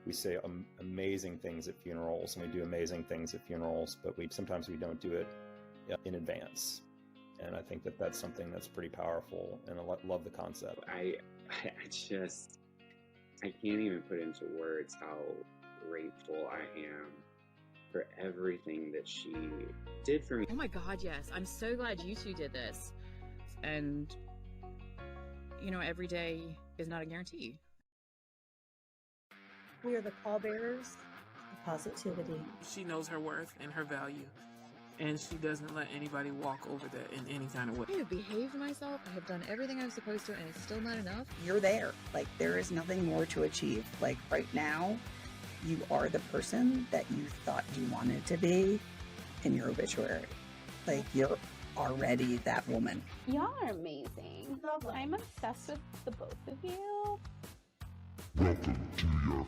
We say amazing things at funerals, and we do amazing things at funerals, but sometimes we don't do it in advance. And I think that that's something that's pretty powerful, and I love the concept. I can't even put into words how grateful I am for everything that she did for me. Oh my God, yes. I'm so glad you two did this. And, you know, every day is not a guarantee. We are the pallbearers of positivity. She knows her worth and her value, and she doesn't let anybody walk over that in any kind of way. I have behaved myself. I have done everything I'm supposed to, and it's still not enough. You're there. Like, there is nothing more to achieve. Like, right now, you are the person that you thought you wanted to be in your obituary. Like, you're already that woman. Y'all are amazing. I'm obsessed with the both of you. Welcome to your funeral.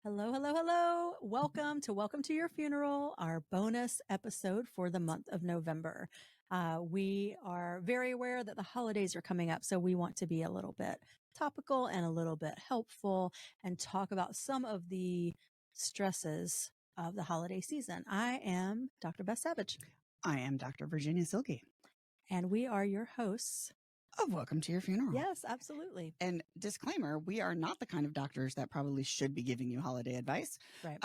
Hello, hello, hello. Welcome to your funeral, our bonus episode for the month of November. We are very aware that the holidays are coming up, so we want to be a little bit topical and a little bit helpful and talk about some of the stresses of the holiday season. I am Dr. Beth Savage. I am Dr. Virginia Cylke. And we are your hosts of Welcome to Your Funeral. Yes, absolutely. And disclaimer, we are not the kind of doctors that probably should be giving you holiday advice. Right.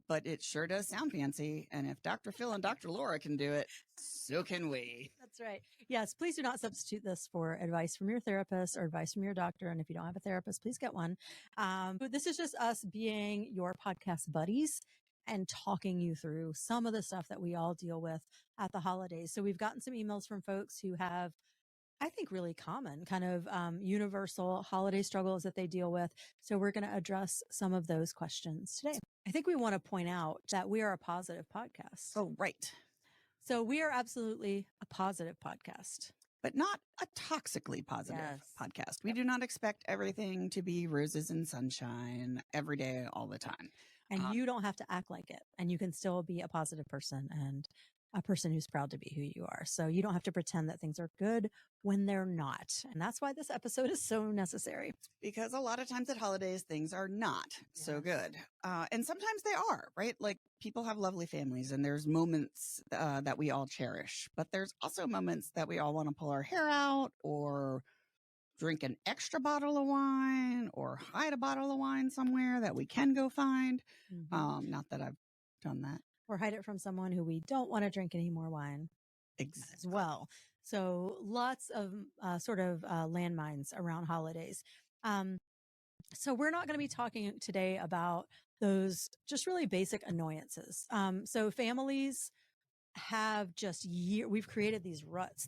But it sure does sound fancy. And if Dr. Phil and Dr. Laura can do it, so can we. That's right. Yes, please do not substitute this for advice from your therapist or advice from your doctor. And if you don't have a therapist, please get one. But this is just us being your podcast buddies and talking you through some of the stuff that we all deal with at the holidays. So we've gotten some emails from folks who have, I think, really common kind of universal holiday struggles that they deal with. So we're going to address some of those questions today. I think we want to point out that we are a positive podcast. Oh, right. So we are absolutely a positive podcast. But not a toxically positive podcast. We do not expect everything to be roses and sunshine every day, all the time. And you don't have to act like it. And you can still be a positive person and a person who's proud to be who you are. So you don't have to pretend that things are good when they're not. And that's why this episode is so necessary. Because a lot of times at holidays, things are not so good. And sometimes they are, right? Like, people have lovely families and there's moments that we all cherish. But there's also moments that we all want to pull our hair out or drink an extra bottle of wine or hide a bottle of wine somewhere that we can go find. Mm-hmm. Not that I've done that. Or hide it from someone who we don't want to drink any more wine as well. So lots of landmines around holidays. So we're not going to be talking today about those just really basic annoyances. So families have we've created these ruts,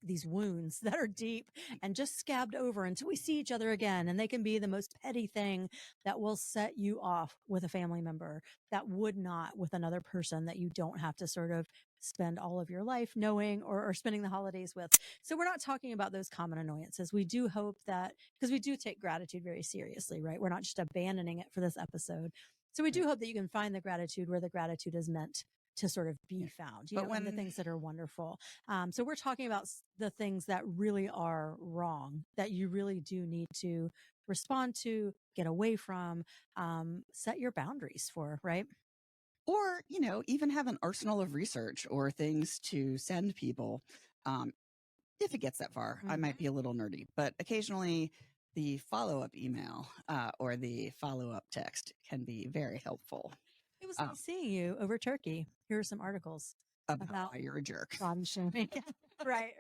these wounds that are deep and just scabbed over until we see each other again. And they can be the most petty thing that will set you off with a family member that would not with another person that you don't have to sort of spend all of your life knowing or spending the holidays with. So we're not talking about those common annoyances. We do hope that, because we do take gratitude very seriously, right? We're not just abandoning it for this episode. So we do hope that you can find the gratitude where the gratitude is meant to sort of be found, but when the things that are wonderful. So we're talking about the things that really are wrong, that you really do need to respond to, get away from, set your boundaries for, right? Or, even have an arsenal of research or things to send people. If it gets that far, I might be a little nerdy, but occasionally the follow-up email or the follow-up text can be very helpful. It was nice seeing you over turkey. Here are some articles about why you're a jerk. Right.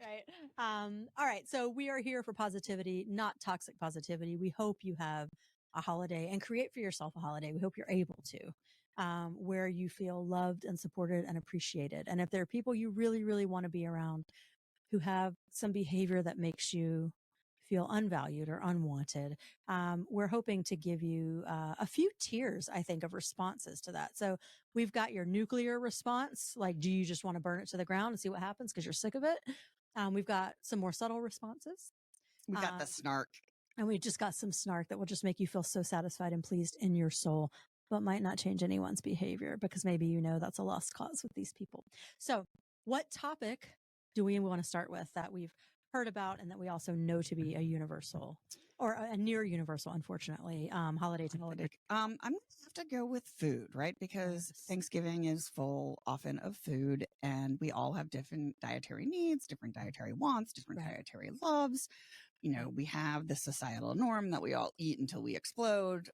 All right. So we are here for positivity, not toxic positivity. We hope you have a holiday and create for yourself a holiday. We hope you're able to, where you feel loved and supported and appreciated. And if there are people you really, really want to be around who have some behavior that makes you feel unvalued or unwanted, we're hoping to give you a few tiers, I think, of responses to that. So we've got your nuclear response, like, do you just want to burn it to the ground and see what happens because you're sick of it? We've got some more subtle responses. We got the snark. And we just got some snark that will just make you feel so satisfied and pleased in your soul, but might not change anyone's behavior because maybe that's a lost cause with these people. So what topic do we want to start with that we've heard about and that we also know to be a universal? or a near universal, unfortunately, holiday to holiday. I'm going to have to go with food, right? Because Yes. Thanksgiving is full often of food, and we all have different dietary needs, different dietary wants, different Right. dietary loves. You know, we have the societal norm that we all eat until we explode,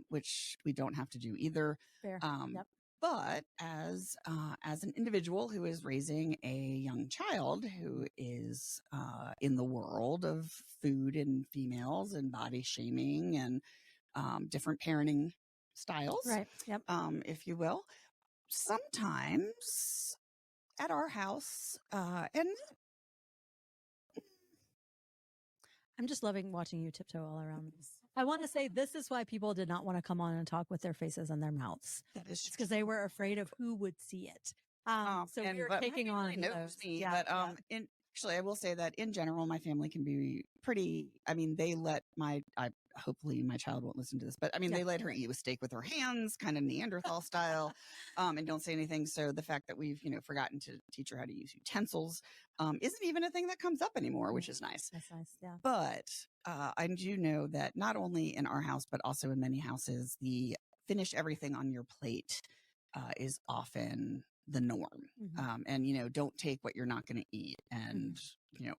which we don't have to do either. Fair. Yep. But as an individual who is raising a young child who is in the world of food and females and body shaming and different parenting styles, Right. Yep. if you will, sometimes at our house, and I'm just loving watching you tiptoe all around this. I want to say this is why people did not want to come on and talk with their faces and their mouths. that is It's because they were afraid of who would see it. So we were but my taking on family knows those. me, Yeah, but actually I will say that in general my family can be pretty, I mean, they let hopefully my child won't listen to this, but I mean, Yeah. they let her eat with steak with her hands, kind of Neanderthal style, and don't say anything. So the fact that we've, forgotten to teach her how to use utensils, isn't even a thing that comes up anymore, which is nice. That's nice. Yeah. But I do know that not only in our house, but also in many houses, the finish everything on your plate is often the norm. Mhm. And, don't take what you're not going to eat. And,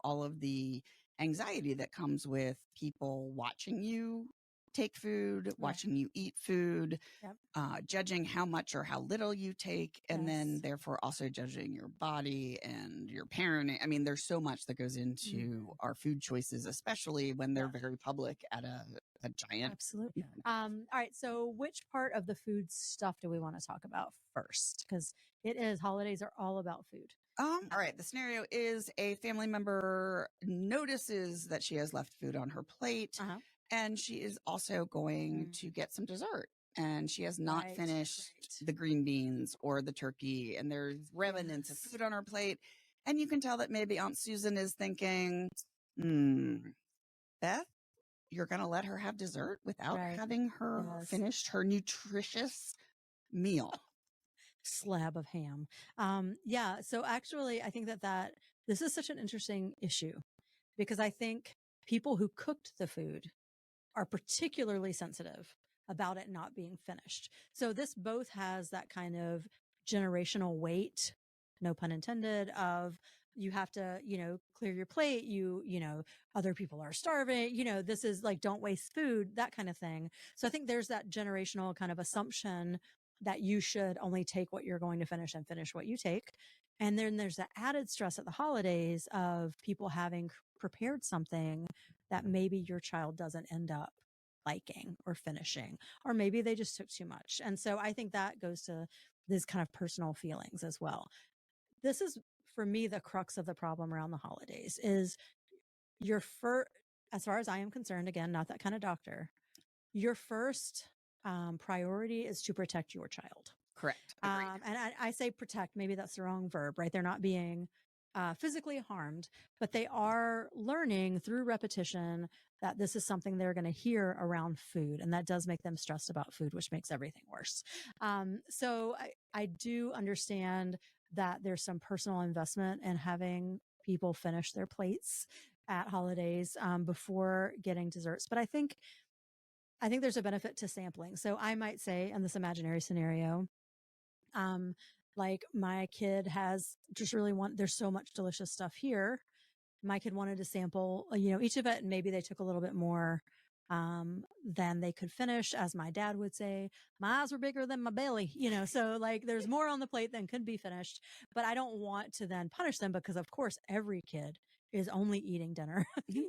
all of the anxiety that comes with people watching you take food, watching you eat food, Yep. judging how much or how little you take, and then Yes. therefore also judging your body and your parenting. I mean, there's so much that goes into our food choices, especially when they're very public at a giant. Absolutely. All right. So which part of the food stuff do we want to talk about first? Because holidays are all about food. All right. The scenario is a family member notices that she has left food on her plate, and she is also going to get some dessert. And she has not finished the green beans or the turkey, and there's remnants of food on her plate. And you can tell that maybe Aunt Susan is thinking, Beth, you're going to let her have dessert without having her finished her nutritious meal. Slab of ham. Yeah. So actually, I think that this is such an interesting issue because I think people who cooked the food are particularly sensitive about it not being finished. So this both has that kind of generational weight, no pun intended, of you have to, clear your plate. Other people are starving, this is like, don't waste food, that kind of thing. So I think there's that generational kind of assumption that you should only take what you're going to finish and finish what you take. And then there's that added stress at the holidays of people having prepared something that maybe your child doesn't end up liking or finishing, or maybe they just took too much. And so I think that goes to this kind of personal feelings as well. This is, for me, the crux of the problem around the holidays is as far as I am concerned, again, not that kind of doctor, your first priority is to protect your child. Correct. And I say protect, maybe that's the wrong verb, right? They're not being physically harmed, but they are learning through repetition that this is something they're going to hear around food. And that does make them stressed about food, which makes everything worse. So I do understand that there's some personal investment in having people finish their plates at holidays before getting desserts. But I think there's a benefit to sampling. So I might say in this imaginary scenario, like my kid has just there's so much delicious stuff here. My kid wanted to sample, each of it, and maybe they took a little bit more than they could finish. As my dad would say, my eyes were bigger than my belly, so like there's more on the plate than could be finished. But I don't want to then punish them because of course every kid is only eating dinner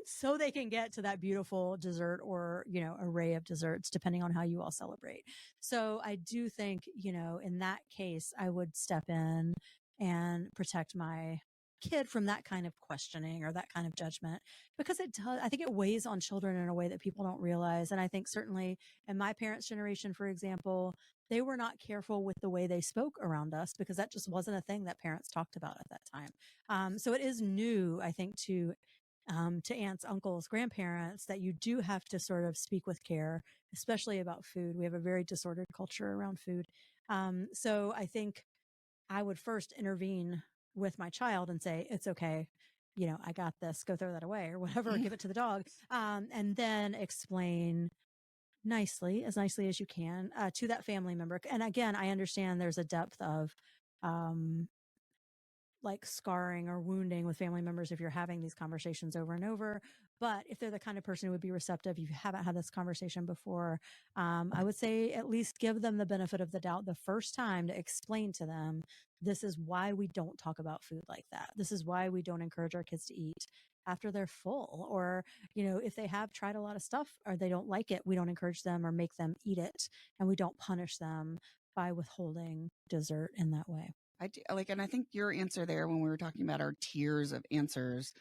so they can get to that beautiful dessert or, array of desserts, depending on how you all celebrate. So I do think, in that case, I would step in and protect my kid from that kind of questioning or that kind of judgment, because I think it weighs on children in a way that people don't realize. And I think certainly in my parents' generation, for example, they were not careful with the way they spoke around us because that just wasn't a thing that parents talked about at that time. So it is new, I think, to aunts, uncles, grandparents, that you do have to sort of speak with care, especially about food. We have a very disordered culture around food. So I think I would first intervene with my child and say, it's okay. I got this, go throw that away or whatever, or give it to the dog. And then explain as nicely as you can, to that family member. And again, I understand there's a depth of, like scarring or wounding with family members if you're having these conversations over and over. But if they're the kind of person who would be receptive, you haven't had this conversation before, I would say at least give them the benefit of the doubt the first time to explain to them, this is why we don't talk about food like that. This is why we don't encourage our kids to eat after they're full, or, if they have tried a lot of stuff or they don't like it, we don't encourage them or make them eat it. And we don't punish them by withholding dessert in that way. I do, and I think your answer there when we were talking about our tiers of answers,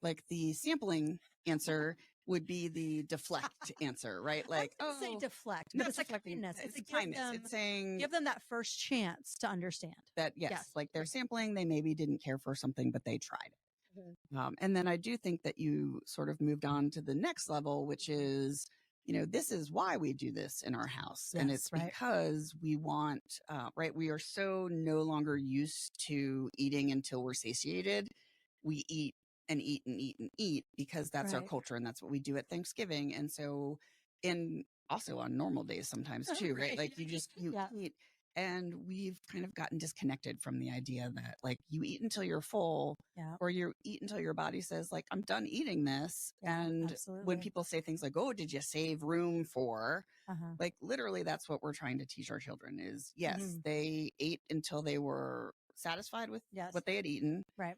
like the sampling answer would be the deflect answer, right? Like, say deflect, no, but it's like kindness. It's a kindness. It's saying give them that first chance to understand that yes, like they're sampling, they maybe didn't care for something, but they tried it. And then I do think that you sort of moved on to the next level, which is, this is why we do this in our house. Yes, and it's because we want, we are so no longer used to eating until we're satiated. We eat and eat and eat and eat because that's our culture and that's what we do at Thanksgiving. And so also on normal days sometimes too, right? Like you eat. And we've kind of gotten disconnected from the idea that like you eat until you're full or you eat until your body says like, I'm done eating this. And when people say things like, oh, did you save room for, like literally that's what we're trying to teach our children is yes, they ate until they were satisfied with what they had eaten. Right.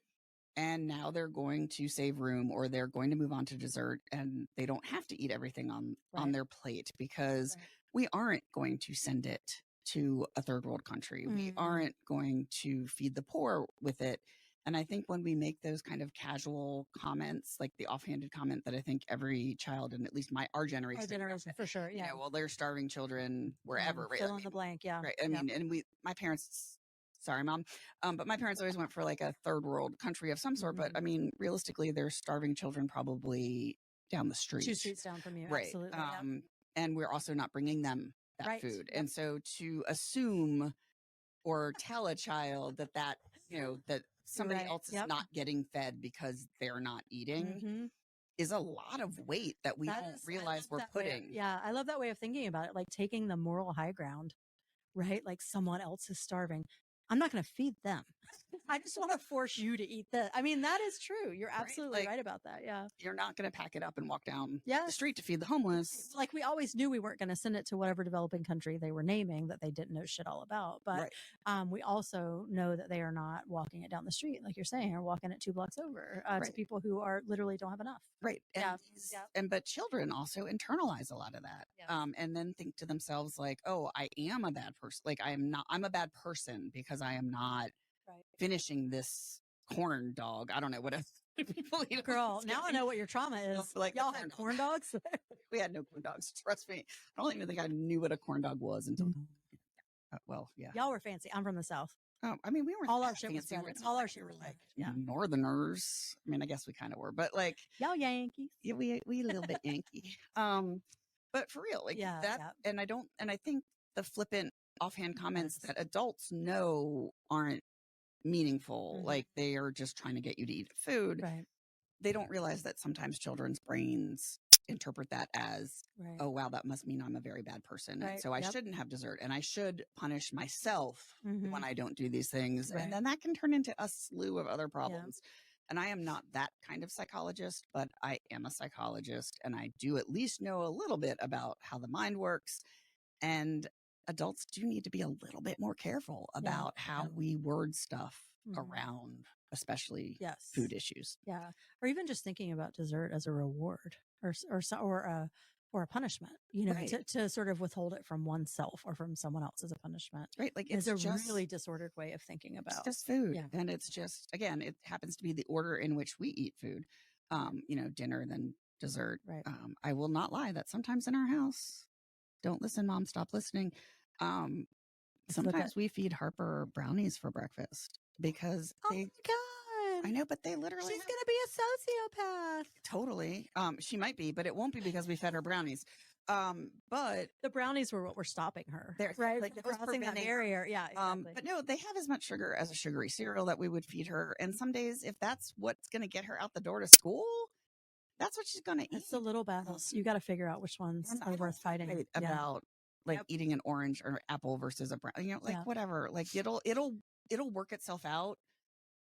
And now they're going to save room or they're going to move on to dessert and they don't have to eat everything on their plate because we aren't going to send it to a third world country. We aren't going to feed the poor with it. And I think when we make those kind of casual comments, like the offhanded comment that I think every child, and at least our generation, for sure. Yeah. Well, they're starving children wherever, right? Fill in the blank. Yeah. Right. I mean, and my parents, sorry, Mom. But my parents always went for like a third world country of some sort. But I mean, realistically, there's starving children probably down the street. 2 streets down from you. Right. Absolutely. And we're also not bringing them that food. And so to assume or tell a child that that somebody else is not getting fed because they're not eating is a lot of weight that we don't realize we're putting. I love that way of thinking about it. Like taking the moral high ground, right? Like someone else is starving. I'm not going to feed them. I just want to force you to eat this. I mean, that is true. You're absolutely right about that. Yeah. You're not going to pack it up and walk down the street to feed the homeless. Like we always knew we weren't going to send it to whatever developing country they were naming that they didn't know shit all about. But we also know that they are not walking it down the street, like you're saying, or walking it 2 blocks over to people who are literally don't have enough. Right. But children also internalize a lot of that. And then think to themselves like, oh, I am a bad person. Like I'm a bad person because I am not finishing this corn dog. I don't know what people eat. Girl, now I know what your trauma is. Like y'all had corn dogs? We had no corn dogs. Trust me. I don't even think I knew what a corn dog was until. Y'all were fancy. I'm from the South. Oh, I mean, we weren't all our shit was all our shit were was like Northerners. I mean, I guess we kind of were, but like y'all Yankees. Yeah, we a little bit Yankee. But for real, like and I think the flippant offhand comments that adults know aren't meaningful, like they are just trying to get you to eat food. Right. They don't realize that sometimes children's brains interpret that as, oh, wow, that must mean I'm a very bad person. And so I shouldn't have dessert and I should punish myself when I don't do these things. And then that can turn into a slew of other problems. And I am not that kind of psychologist, but I am a psychologist and I do at least know a little bit about how the mind works. And adults do need to be a little bit more careful about how we word stuff around, especially food issues. Yeah. Or even just thinking about dessert as a reward or a punishment, to sort of withhold it from oneself or from someone else as a punishment. Right. Like it's a really disordered way of thinking about it's just food. Yeah. And it's just, again, it happens to be the order in which we eat food, dinner, then dessert. Right. I will not lie that sometimes in our house, don't listen, Mom, stop listening. Sometimes we feed Harper brownies for breakfast because my God. I know, but they literally she's going to be a sociopath. Totally. She might be, but it won't be because we fed her brownies. But The brownies were what were stopping her. they're Right. like The that was crossing that preventing her. barrier. Yeah. Exactly. But no, they have as much sugar as a sugary cereal that we would feed her. And some days, if that's what's going to get her out the door to school, that's what she's going to eat. It's the little battles. You got to figure out which ones And are I worth don't fighting. fight Yeah. about like Yep. eating an orange or apple versus a brown, you know, like Yeah. whatever. Like it'll work itself out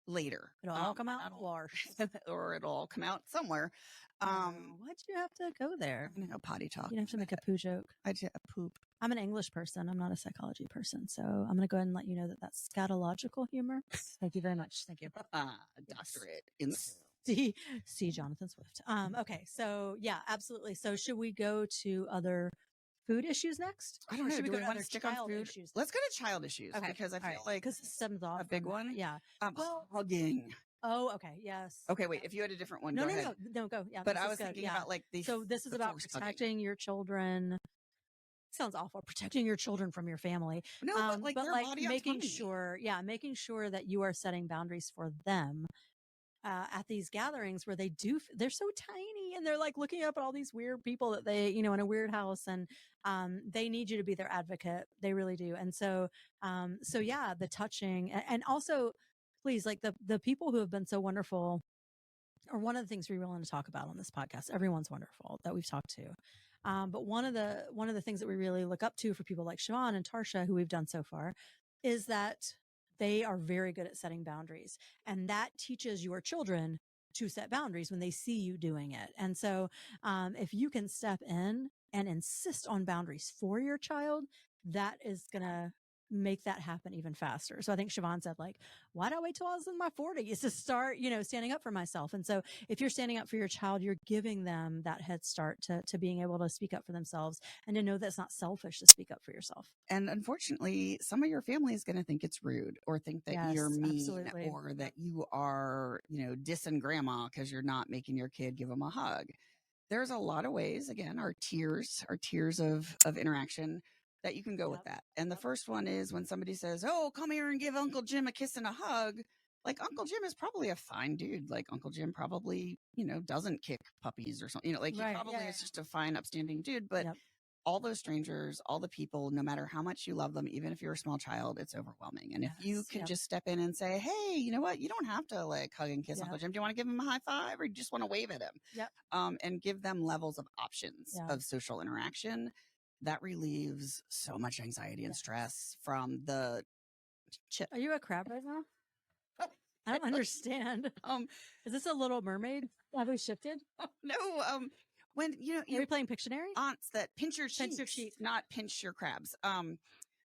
later. It'll all come out in the wash. or it'll all come out somewhere. Why'd you have to go there? I'm gonna go potty talk. You don't have to make a poo joke. I did a poop. I'm an English person. I'm not a psychology person. So I'm going to go ahead and let you know that that's scatological humor. Thank you very much. Thank you. Doctorate in See Jonathan Swift. Okay. So yeah, absolutely. So should we go to other food issues next? I don't know. Should we Do go we to want to other stick on child food? issues? Let's go to child issues Okay. because I All feel right. like Because stems off a big from- one. Yeah. Hugging. Oh, okay. Yes. Okay, wait. If you had a different one, No, go no, ahead. no, go. Yeah. But this I is was good. thinking Yeah. about like the. So this is the about forced hugging. protecting your children. Sounds awful. Protecting your children from your family. No, but like their body making autonomy. making sure that you are setting boundaries for them. At these gatherings where they're so tiny and they're like looking up at all these weird people that they, in a weird house, and they need you to be their advocate. They really do. And so yeah, the touching and also please, like the people who have been so wonderful are one of the things we really want to talk about on this podcast. Everyone's wonderful that we've talked to. But one of the things that we really look up to for people like Siobhan and Tarsha, who we've done so far, is that they are very good at setting boundaries. And that teaches your children to set boundaries when they see you doing it. And so if you can step in and insist on boundaries for your child, that is going to make that happen even faster. So I think Siobhan said, like, why do I wait till I was in my 40s to start, standing up for myself? And so if you're standing up for your child, you're giving them that head start to being able to speak up for themselves and to know that it's not selfish to speak up for yourself. And unfortunately, some of your family is going to think it's rude or think that you're mean absolutely. or that you are, dissing grandma because you're not making your kid give them a hug. There's a lot of ways, again, our tiers of interaction that you can go with that. And the first one is when somebody says, oh, come here and give Uncle Jim a kiss and a hug. Like Uncle Jim is probably a fine dude. Like Uncle Jim probably, doesn't kick puppies or something, he probably is just a fine, upstanding dude. But all those strangers, all the people, no matter how much you love them, even if you're a small child, it's overwhelming. And if you can just step in and say, hey, you know what? You don't have to like hug and kiss Uncle Jim. Do you want to give him a high five or you just want to wave at him? And give them levels of options of social interaction. That relieves so much anxiety and stress from the. Are you a crab right now? I don't understand. Is this a Little Mermaid? Have we shifted? No. When are we playing Pictionary? Aunts that pinch your cheeks, not pinch your crabs.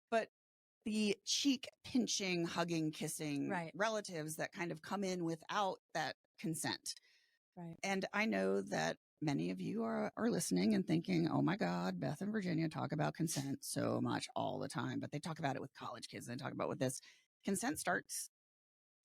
But the cheek pinching, hugging, kissing relatives that kind of come in without that consent. Right. And I know that many of you are listening and thinking, oh my God, Beth and Virginia talk about consent so much all the time, but they talk about it with college kids. They talk about with this. Consent starts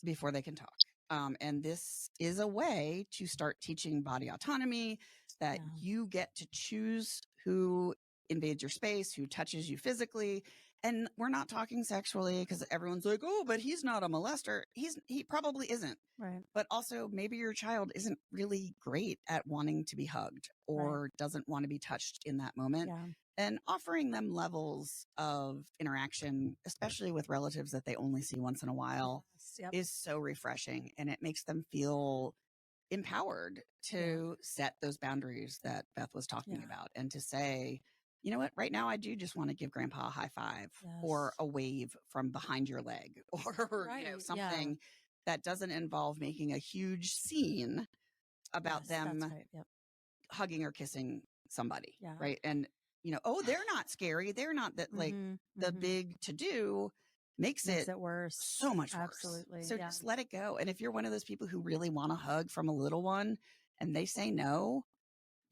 before they can talk. And this is a way to start teaching body autonomy, that you get to choose who invades your space, who touches you physically. And we're not talking sexually because everyone's like, oh, but he's not a molester. He probably isn't. Right. But also maybe your child isn't really great at wanting to be hugged or doesn't want to be touched in that moment. Yeah. And offering them levels of interaction, especially with relatives that they only see once in a while, is so refreshing. And it makes them feel empowered to set those boundaries that Beth was talking about and to say, you know what, right now I do just want to give grandpa a high five or a wave from behind your leg or something that doesn't involve making a huge scene about them hugging or kissing somebody. Right. And, oh, they're not scary. They're not that the big to do makes it worse. So much worse. Absolutely. So just let it go. And if you're one of those people who really want a hug from a little one and they say no,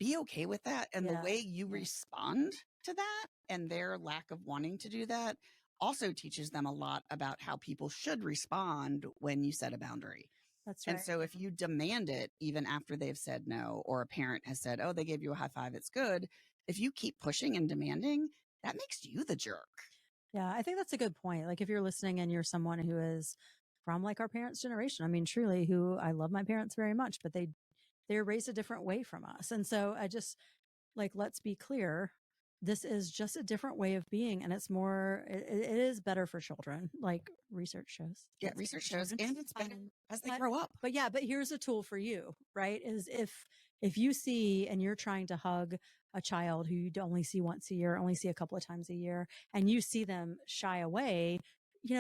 be okay with that. And the way you respond to that and their lack of wanting to do that also teaches them a lot about how people should respond when you set a boundary. That's right. And so if you demand it, even after they've said no, or a parent has said, oh, they gave you a high five, it's good. If you keep pushing and demanding, that makes you the jerk. Yeah, I think that's a good point. Like if you're listening and you're someone who is from like our parents' generation, I mean, truly who I love my parents very much, but they're raised a different way from us. And so I just like, let's be clear this is just a different way of being, and it's more, it is better for children, like research shows. Yeah, It's research better for shows, children. and it's better as they But- grow up. But yeah, but here's a tool for you, right? Is if you see and you're trying to hug a child who you only see once a year, only see a couple of times a year, and you see them shy away,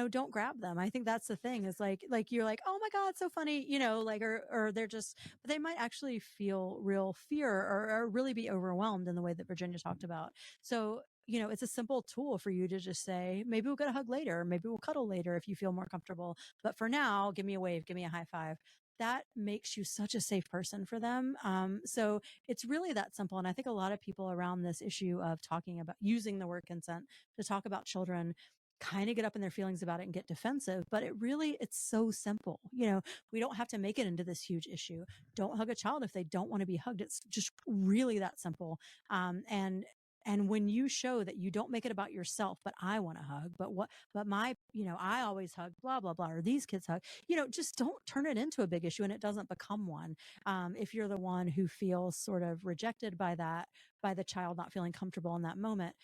don't grab them. I think that's the thing, is like you're like, oh my God, so funny, like, or they're just, but they might actually feel real fear, or really be overwhelmed in the way that Virginia talked about. So, it's a simple tool for you to just say, maybe we'll get a hug later, maybe we'll cuddle later if you feel more comfortable. But for now, give me a wave, give me a high five. That makes you such a safe person for them. So it's really that simple. And I think a lot of people around this issue of talking about using the word consent to talk about children kind of get up in their feelings about it and get defensive, but it's so simple. We don't have to make it into this huge issue. Don't hug a child if they don't want to be hugged. It's just really that simple. And when you show that you don't make it about yourself, but I want to hug, but I always hug, blah, blah, blah, or these kids hug, just don't turn it into a big issue, and it doesn't become one. If you're the one who feels sort of rejected by the child not feeling comfortable in that moment.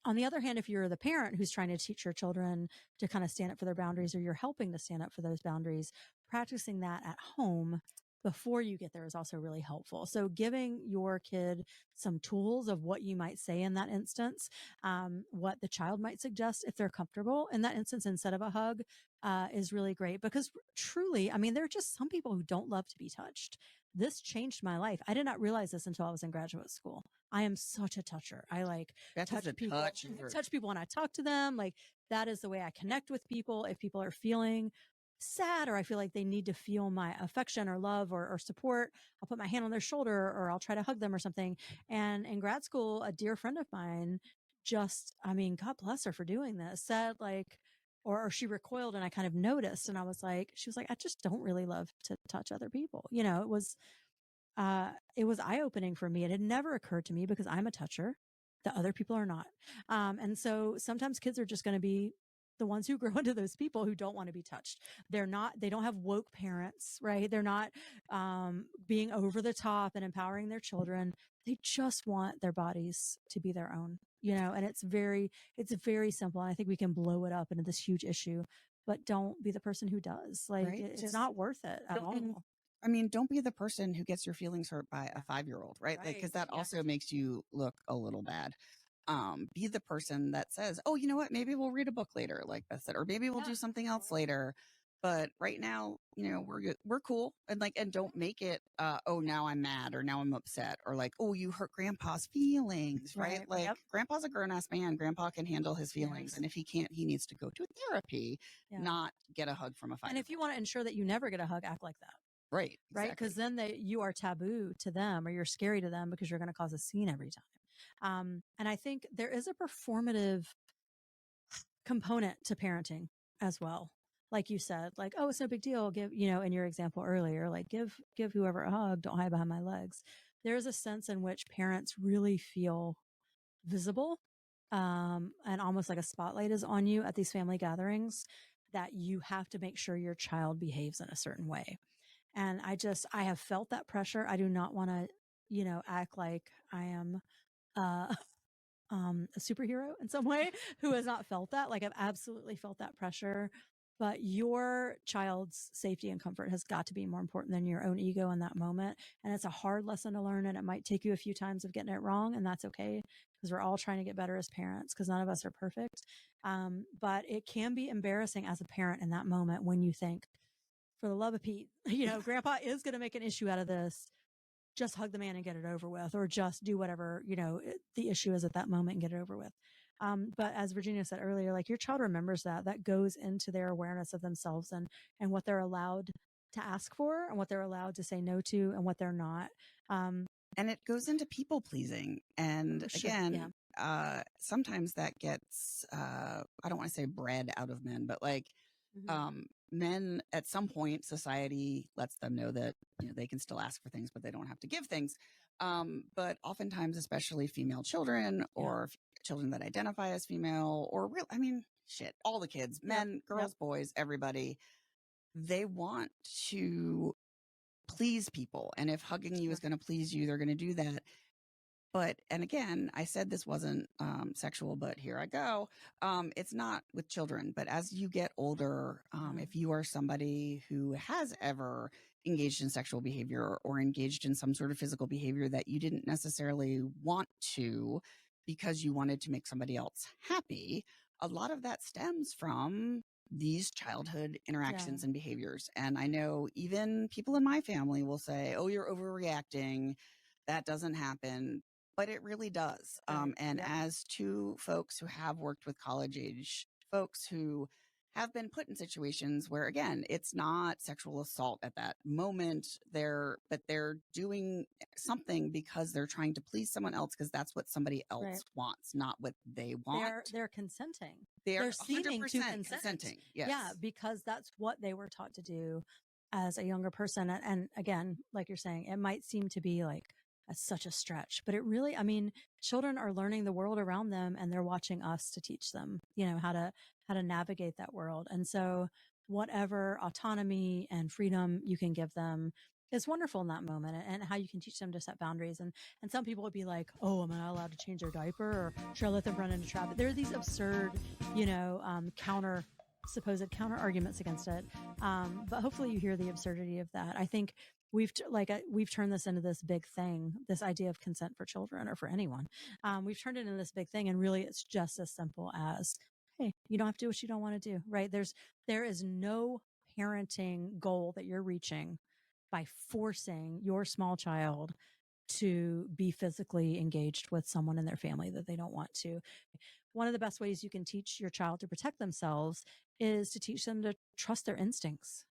On the other hand, if you're the parent who's trying to teach your children to kind of stand up for their boundaries, or you're helping to stand up for those boundaries, practicing that at home before you get there is also really helpful. So giving your kid some tools of what you might say in that instance, what the child might suggest if they're comfortable in that instance instead of a hug, is really great, because truly, I mean, there are just some people who don't love to be touched. This changed my life. I did not realize this until I was in graduate school. I am such a toucher. I like touch people. Touch people when I talk to them. Like, that is the way I connect with people. If people are feeling sad, or I feel like they need to feel my affection or love or support, I'll put my hand on their shoulder, or I'll try to hug them or something. And in grad school, a dear friend of mine God bless her for doing this, said like, or she recoiled, and I kind of noticed, and she was like, I just don't really love to touch other people. It was eye-opening for me. It had never occurred to me, because I'm a toucher, that other people are not. And so sometimes kids are just going to be the ones who grow into those people who don't want to be touched. They don't have woke parents, right? They're not being over the top and empowering their children. They just want their bodies to be their own, and it's very simple. And I think we can blow it up into this huge issue, but don't be the person who does. Like, Right? it's not worth it at all. I mean, don't be the person who gets your feelings hurt by a 5-year-old, right? Like, because that also makes you look a little bad. Be the person that says, oh, you know what? Maybe we'll read a book later, like Beth said, or maybe we'll do something else later. But right now, we're good. We're cool. And don't make it, oh, now I'm mad, or now I'm upset, or like, oh, you hurt grandpa's feelings, right? Like, grandpa's a grown ass man. Grandpa can handle his feelings. Yes. And if he can't, he needs to go to therapy, not get a hug from a 5-year-old. And if you want to ensure that you never get a hug, act like that. Right. Right. Because then you are taboo to them, or you're scary to them, because you're going to cause a scene every time. And I think there is a performative component to parenting as well. Like you said, like, oh, it's no big deal. Give, in your example earlier, like give whoever a hug, don't hide behind my legs. There's a sense in which parents really feel visible, and almost like a spotlight is on you at these family gatherings, that you have to make sure your child behaves in a certain way. And I have felt that pressure. I do not want to, act like I am, a superhero in some way who has not felt that. Like, I've absolutely felt that pressure, but your child's safety and comfort has got to be more important than your own ego in that moment. And it's a hard lesson to learn, and it might take you a few times of getting it wrong, and that's okay, because we're all trying to get better as parents, because none of us are perfect. But it can be embarrassing as a parent in that moment, when you think, for the love of Pete, grandpa is going to make an issue out of this. Just hug the man and get it over with, or just do whatever, the issue is at that moment and get it over with. But as Virginia said earlier, like, your child remembers that goes into their awareness of themselves, and what they're allowed to ask for, and what they're allowed to say no to, and what they're not. And it goes into people pleasing. And again, sometimes that gets, I don't want to say bred out of men, but like, men, at some point, society lets them know that they can still ask for things, but they don't have to give things. But oftentimes, especially female children, or children that identify as female, or all the kids, men, girls, boys, everybody, they want to please people. And if hugging you is going to please you, they're going to do that. But, and again, I said this wasn't sexual, but here I go. It's not with children, but as you get older, if you are somebody who has ever engaged in sexual behavior or engaged in some sort of physical behavior that you didn't necessarily want to because you wanted to make somebody else happy, a lot of that stems from these childhood interactions and behaviors. And I know even people in my family will say, oh, you're overreacting. That doesn't happen. But it really does. And as two folks who have worked with college age folks who have been put in situations where, again, it's not sexual assault at that moment. But they're doing something because they're trying to please someone else because that's what somebody else wants, not what they want. They're consenting. They're seeming to consent. consenting. Yes. Yeah, because that's what they were taught to do as a younger person. And again, like you're saying, it might seem to be like such a stretch, but it really, I mean, children are learning the world around them and they're watching us to teach them, how to navigate that world. And so whatever autonomy and freedom you can give them is wonderful in that moment, and how you can teach them to set boundaries. And some people would be like, oh, am I not allowed to change their diaper, or should I let them run into traffic? There are these absurd, supposed counter arguments against it. But hopefully you hear the absurdity of that. I think we've turned this into this big thing, this idea of consent for children or for anyone. We've turned it into this big thing, and really it's just as simple as, hey, you don't have to do what you don't want to do, right? There is no parenting goal that you're reaching by forcing your small child to be physically engaged with someone in their family that they don't want to. One of the best ways you can teach your child to protect themselves is to teach them to trust their instincts,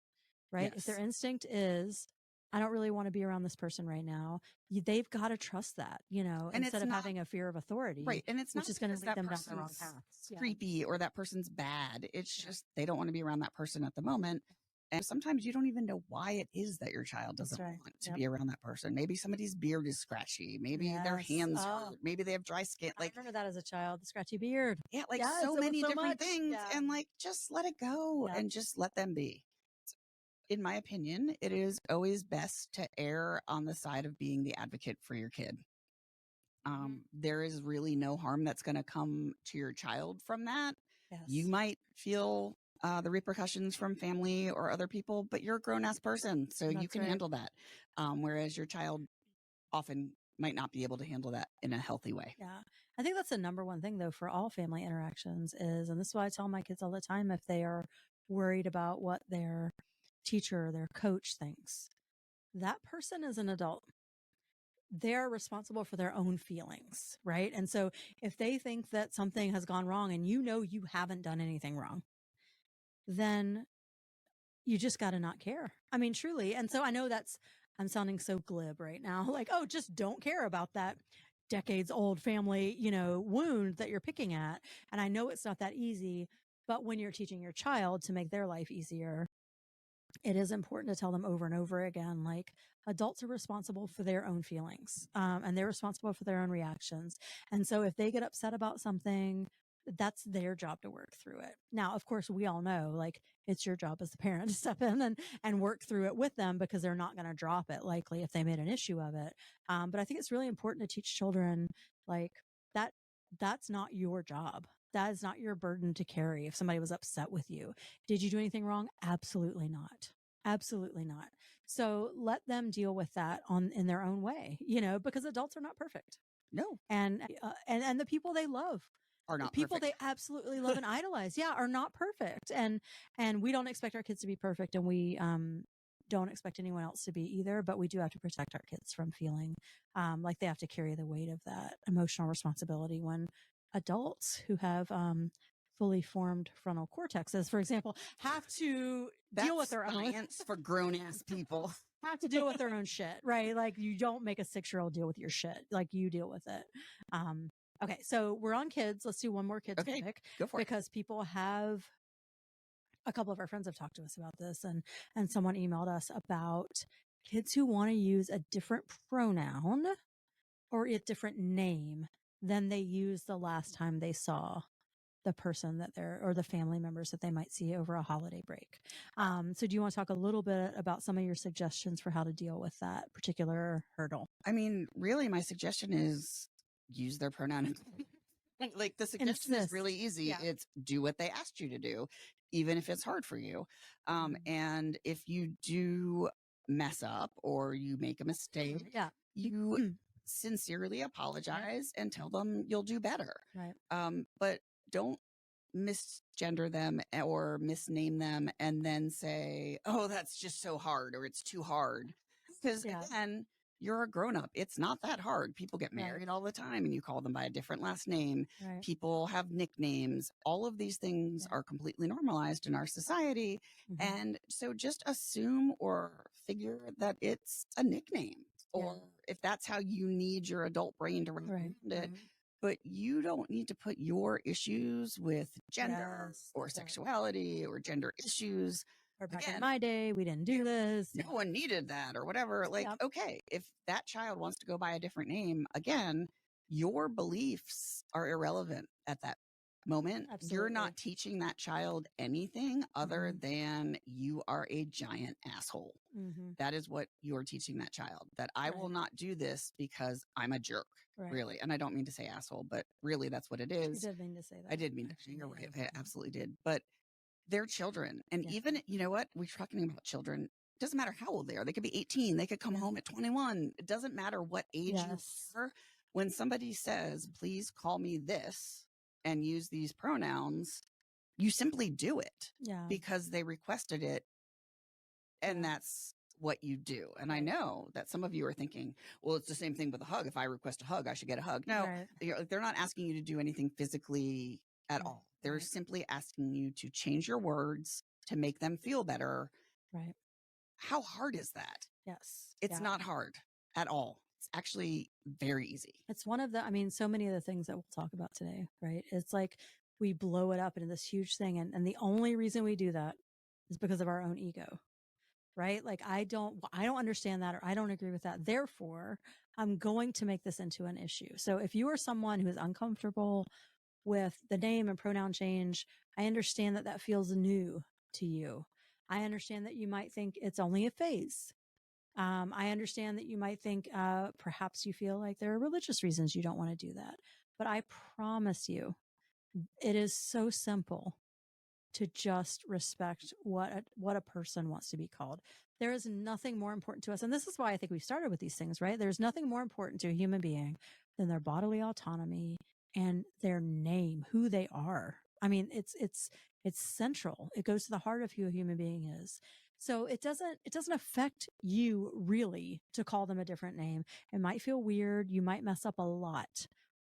right? If their instinct is, I don't really want to be around this person right now, they've got to trust that, And instead of having a fear of authority. Right. And it's not which is going to lead them down the wrong person's path. creepy or that person's bad. It's just they don't want to be around that person at the moment. And sometimes you don't even know why it is that your child doesn't want to be around that person. Maybe somebody's beard is scratchy. Maybe their hands hurt. Maybe they have dry skin. I remember that as a child, the scratchy beard. Yeah, so many different things. And just let it go and just let them be. In my opinion, it is always best to err on the side of being the advocate for your kid. There is really no harm that's going to come to your child from that. Yes. You might feel the repercussions from family or other people, but you're a grown-ass person, so you can handle that. Whereas your child often might not be able to handle that in a healthy way. Yeah. I think that's the number one thing, though, for all family interactions is, and this is why I tell my kids all the time, if they are worried about what their teacher or their coach thinks, that person is an adult. They're responsible for their own feelings, right? And so if they think that something has gone wrong and you haven't done anything wrong, then you just got to not care. I mean, truly. And so I know I'm sounding so glib right now. Like, oh, just don't care about that decades old family, wound that you're picking at. And I know it's not that easy, but when you're teaching your child to make their life easier, it is important to tell them over and over again, like, adults are responsible for their own feelings, and they're responsible for their own reactions. And so if they get upset about something, that's their job to work through it. Now, of course, we all know, like, it's your job as the parent to step in and work through it with them, because they're not going to drop it likely if they made an issue of it. But I think it's really important to teach children, like, that's not your job. That is not your burden to carry. If somebody was upset with you, did you do anything wrong? Absolutely not. Absolutely not. So let them deal with that in their own way, because adults are not perfect. No. And the people they love are not people perfect. they absolutely love and idolize. Yeah. Are not perfect. And we don't expect our kids to be perfect, and we, don't expect anyone else to be either, but we do have to protect our kids from feeling, like they have to carry the weight of that emotional responsibility when adults who have, fully formed frontal cortexes, for example, have to deal with their own science for grown-ass people. Have to deal with their own shit, right? Like, you don't make a 6-year-old deal with your shit. Like, you deal with it. Okay, so we're on kids. Let's do one more kids pick. Go for it. Because people have, a couple of our friends have talked to us about this, and someone emailed us about kids who want to use a different pronoun or a different name than they used the last time they saw the person or the family members that they might see over a holiday break. So do you want to talk a little bit about some of your suggestions for how to deal with that particular hurdle? I mean, really, my suggestion is use their pronoun. Like the suggestion is really easy. Yeah. It's do what they asked you to do, even if it's hard for you. And if you do mess up or you make a mistake, Yeah. you sincerely apologize and tell them you'll do better. Right. But don't misgender them or misname them and then say, oh, that's just so hard or it's too hard. Because again, you're a grown up. It's not that hard. People get married all the time and you call them by a different last name. Right. People have nicknames. All of these things are completely normalized in our society. And so just assume or figure that it's a nickname or if that's how you need your adult brain to wrap around it. But you don't need to put your issues with gender or sexuality or gender issues. Or back in my day, we didn't do this. No one needed that or whatever. Like, okay, if that child wants to go by a different name, again, your beliefs are irrelevant at that moment. Absolutely. You're not teaching that child anything other than you are a giant asshole. That is what you're teaching that child, that I will not do this because I'm a jerk. Really. And I don't mean to say asshole, but really that's what it is. You did mean to say that. I did mean to. You're right. I absolutely did. But they're children. And even, you know what? We're talking about children. It doesn't matter how old they are. They could be 18. They could come home at 21. It doesn't matter what age you are. When somebody says, please call me this and use these pronouns, you simply do it because they requested it. And that's what you do. And I know that some of you are thinking, well, it's the same thing with a hug. If I request a hug, I should get a hug. No, they're not asking you to do anything physically at all. They're simply asking you to change your words to make them feel better. Right. How hard is that? Yes. It's not hard at all. It's actually very easy. It's one of the, I mean, so many of the things that we'll talk about today, right? It's like we blow it up into this huge thing. And the only reason we do that is because of our own ego, right? Like I don't understand that, or I don't agree with that. Therefore, I'm going to make this into an issue. So if you are someone who is uncomfortable with the name and pronoun change, I understand that that feels new to you. I understand that you might think it's only a phase. I understand that you might think perhaps you feel like there are religious reasons you don't want to do that. But I promise you, it is so simple to just respect what a person wants to be called. There is nothing more important to us. And this is why I think we started with these things, right? There's nothing more important to a human being than their bodily autonomy and their name, who they are. I mean, it's central. It goes to the heart of who a human being is. So it doesn't affect you really to call them a different name. It might feel weird. You might mess up a lot,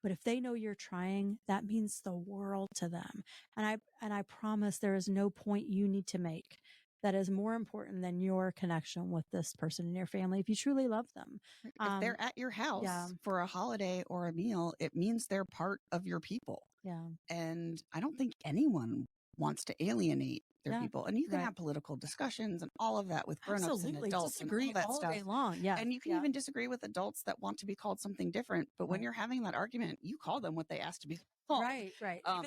but if they know you're trying, that means the world to them. And I promise there is no point you need to make that is more important than your connection with this person in your family if you truly love them. If they're at your house for a holiday or a meal, it means they're part of your people. Yeah. And I don't think anyone wants to alienate their people. And you can have political discussions and all of that with grown-ups and adults disagree and all that all stuff. day long. Yeah. And you can even disagree with adults that want to be called something different. But when you're having that argument, you call them what they asked to be called. Right.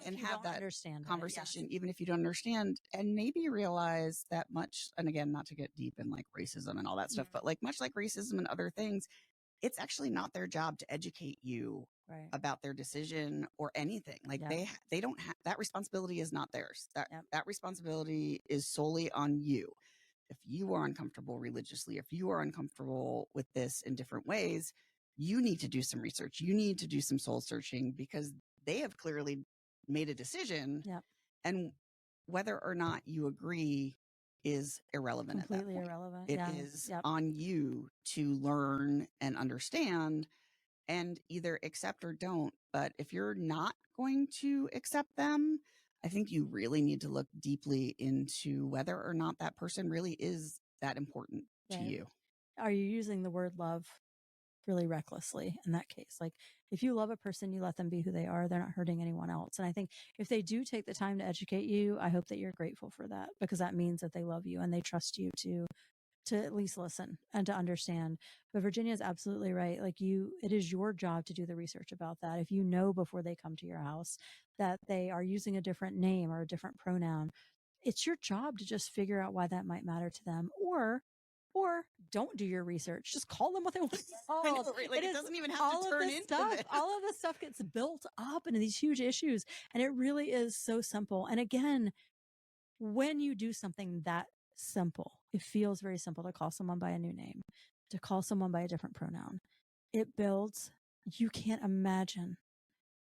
And have that conversation, even if you don't understand, and maybe realize that much, and again, not to get deep in like racism and all that stuff, but like much like racism and other things, it's actually not their job to educate you about their decision or anything. Like they don't have that responsibility is not theirs. That responsibility is solely on you. If you are uncomfortable religiously, if you are uncomfortable with this in different ways, you need to do some research. You need to do some soul searching because they have clearly made a decision. And whether or not you agree is irrelevant. Completely irrelevant. It is on you to learn and understand and either accept or don't. But if you're not going to accept them, I think you really need to look deeply into whether or not that person really is that important to you. Are you using the word love really recklessly in that case? Like if you love a person, you let them be who they are. They're not hurting anyone else. And I think if they do take the time to educate you, I hope that you're grateful for that because that means that they love you and they trust you to at least listen and to understand. But Virginia is absolutely right. Like it is your job to do the research about that. If you know before they come to your house that they are using a different name or a different pronoun, it's your job to just figure out why that might matter to them. Or Or don't do your research. Just call them what they want to be I know, called. right? Like, it is doesn't even have all to of turn this into stuff. this. All of this stuff gets built up into these huge issues. And it really is so simple. And again, when you do something that simple, it feels very simple to call someone by a new name, to call someone by a different pronoun. It builds, you can't imagine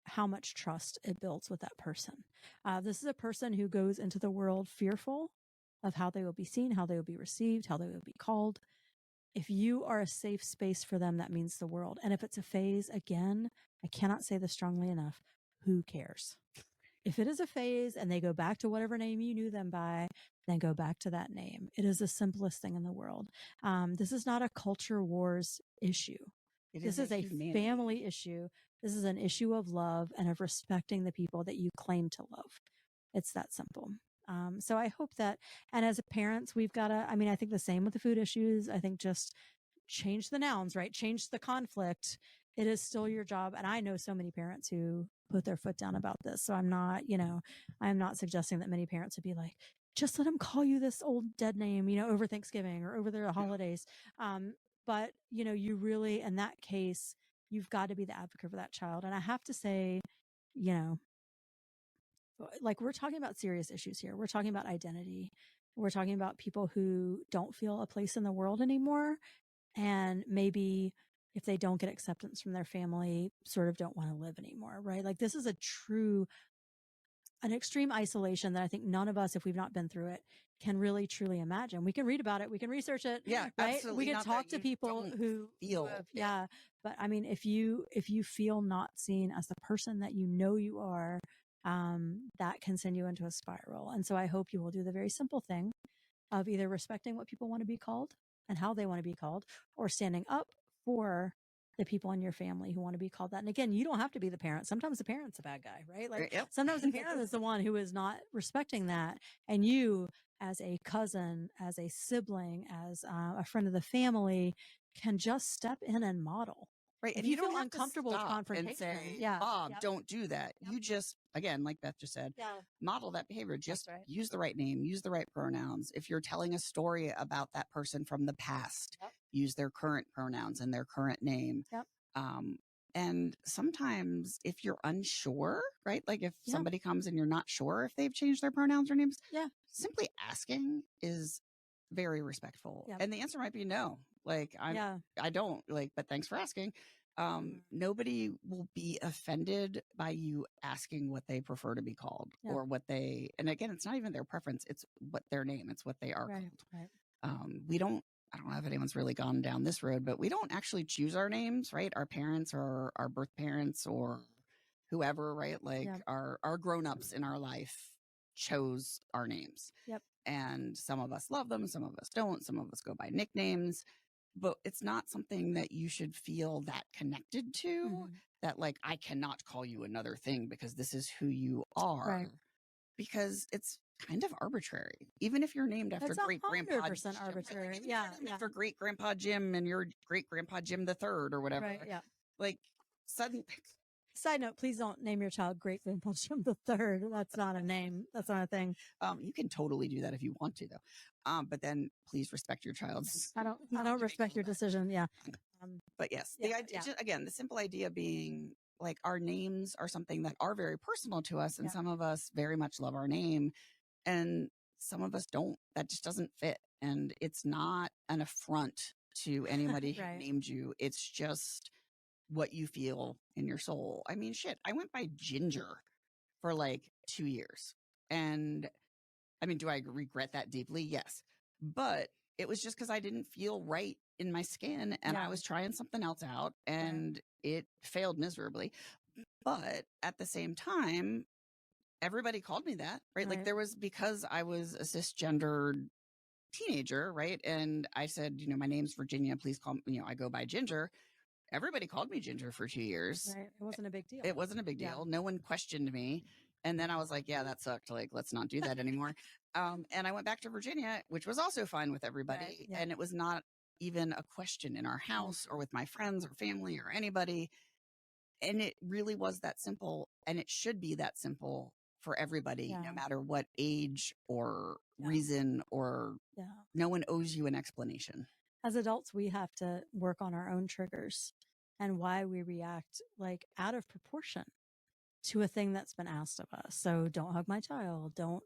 how much trust it builds with that person. This is a person who goes into the world fearful of how they will be seen, how they will be received, how they will be called. If you are a safe space for them, that means the world. And if it's a phase, again, I cannot say this strongly enough. Who cares? If it is a phase and they go back to whatever name you knew them by, then go back to that name. It is the simplest thing in the world. This is not a culture wars issue. This is a family issue. This is an issue of love and of respecting the people that you claim to love. It's that simple. So I hope that, and as parents, we've got to, I mean, I think the same with the food issues. I think just change the nouns, right? Change the conflict. It is still your job. And I know so many parents who put their foot down about this. So I'm not, I'm not suggesting that many parents would be like, just let them call you this old dead name, over Thanksgiving or over the holidays. But, you really, in that case, you've got to be the advocate for that child. And I have to say, like we're talking about serious issues here. We're talking about identity. We're talking about people who don't feel a place in the world anymore. And maybe if they don't get acceptance from their family, sort of don't want to live anymore, right? Like this is an extreme isolation that I think none of us, if we've not been through it, can really truly imagine. We can read about it. We can research it. Yeah, right. absolutely. We can talk to people who feel. Yeah. But I mean, if you feel not seen as the person that you are, that can send you into a spiral. And so I hope you will do the very simple thing of either respecting what people want to be called and how they want to be called, or standing up for the people in your family who want to be called that. And again, you don't have to be the parent. Sometimes the parent's a bad guy, right? Like sometimes the parent is the one who is not respecting that. And you, as a cousin, as a sibling, as a friend of the family, can just step in and model. Right. If and you don't feel have uncomfortable to with stop confrontation, and say, Bob, don't do that. You just, again, like Beth just said, model that behavior. Just use the right name, use the right pronouns. If you're telling a story about that person from the past, use their current pronouns and their current name. And sometimes if you're unsure, right? Like if somebody comes and you're not sure if they've changed their pronouns or names, simply asking is very respectful. And the answer might be no. Like I don't like, but thanks for asking. Nobody will be offended by you asking what they prefer to be called or what they, and again, it's not even their preference. It's what their name. It's what they are called. I don't know if anyone's really gone down this road, but we don't actually choose our names, right? Our parents or our birth parents or whoever, right? Like our grown-ups in our life chose our names. And some of us love them. Some of us don't. Some of us go by nicknames, but it's not something that you should feel that connected to, that like, I cannot call you another thing because this is who you are, because it's kind of arbitrary. Even if you're named after great grandpa, 100% arbitrary. For great grandpa Jim and your great grandpa Jim the third or whatever. Like suddenly. Side note, please don't name your child Great Grandpa Jim the Third. That's not a name. That's not a thing. You can totally do that if you want to, though. But then please respect your child's. I don't respect your decision. But yes, the idea, just, again, the simple idea being like our names are something that are very personal to us, and some of us very much love our name, and some of us don't. That just doesn't fit, and it's not an affront to anybody who named you. It's just what you feel in your soul. I mean, shit, I went by Ginger for like 2 years. And I mean, do I regret that deeply? Yes. But it was just because I didn't feel right in my skin and I was trying something else out and it failed miserably. But at the same time, everybody called me that, right? Like there was, because I was a cisgendered teenager, right? And I said, my name's Virginia, please call me, I go by Ginger. Everybody called me Ginger for 2 years. Right. It wasn't a big deal. It wasn't a big deal. No one questioned me. And then I was like, yeah, that sucked. Like, let's not do that anymore. And I went back to Virginia, which was also fine with everybody. And it was not even a question in our house or with my friends or family or anybody. And it really was that simple. And it should be that simple for everybody, no matter what age or reason, or Yeah. no one owes you an explanation. As adults, we have to work on our own triggers and why we react like out of proportion to a thing that's been asked of us. So don't hug my child. Don't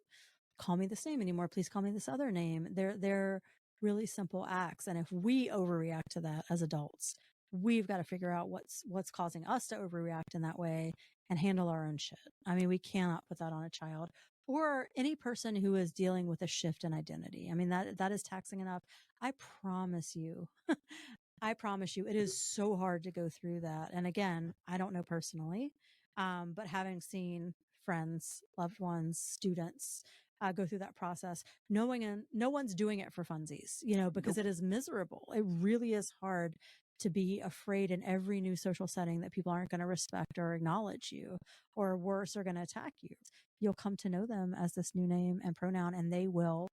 call me this name anymore. Please call me this other name. They're really simple acts. And if we overreact to that as adults, we've got to figure out what's causing us to overreact in that way and handle our own shit. I mean, we cannot put that on a child or any person who is dealing with a shift in identity. I mean, that is taxing enough. I promise you, I promise you, it is so hard to go through that. And again, I don't know personally, but having seen friends, loved ones, students go through that process, knowing no one's doing it for funsies, because Nope. it is miserable. It really is hard to be afraid in every new social setting that people aren't going to respect or acknowledge you, or worse, are going to attack you. You'll come to know them as this new name and pronoun, and they will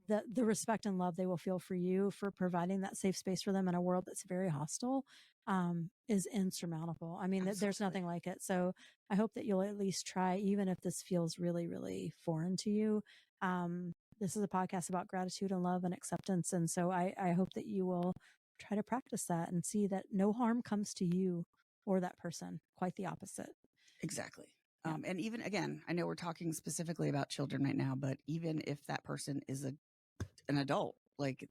the respect and love they will feel for you for providing that safe space for them in a world that's very hostile is insurmountable. I mean, there's nothing like it. So I hope that you'll at least try, even if this feels really, really foreign to you. This is a podcast about gratitude and love and acceptance. And so I hope that you will try to practice that and see that no harm comes to you or that person, quite the opposite. Exactly. And even, again, I know we're talking specifically about children right now, but even if that person is an adult, like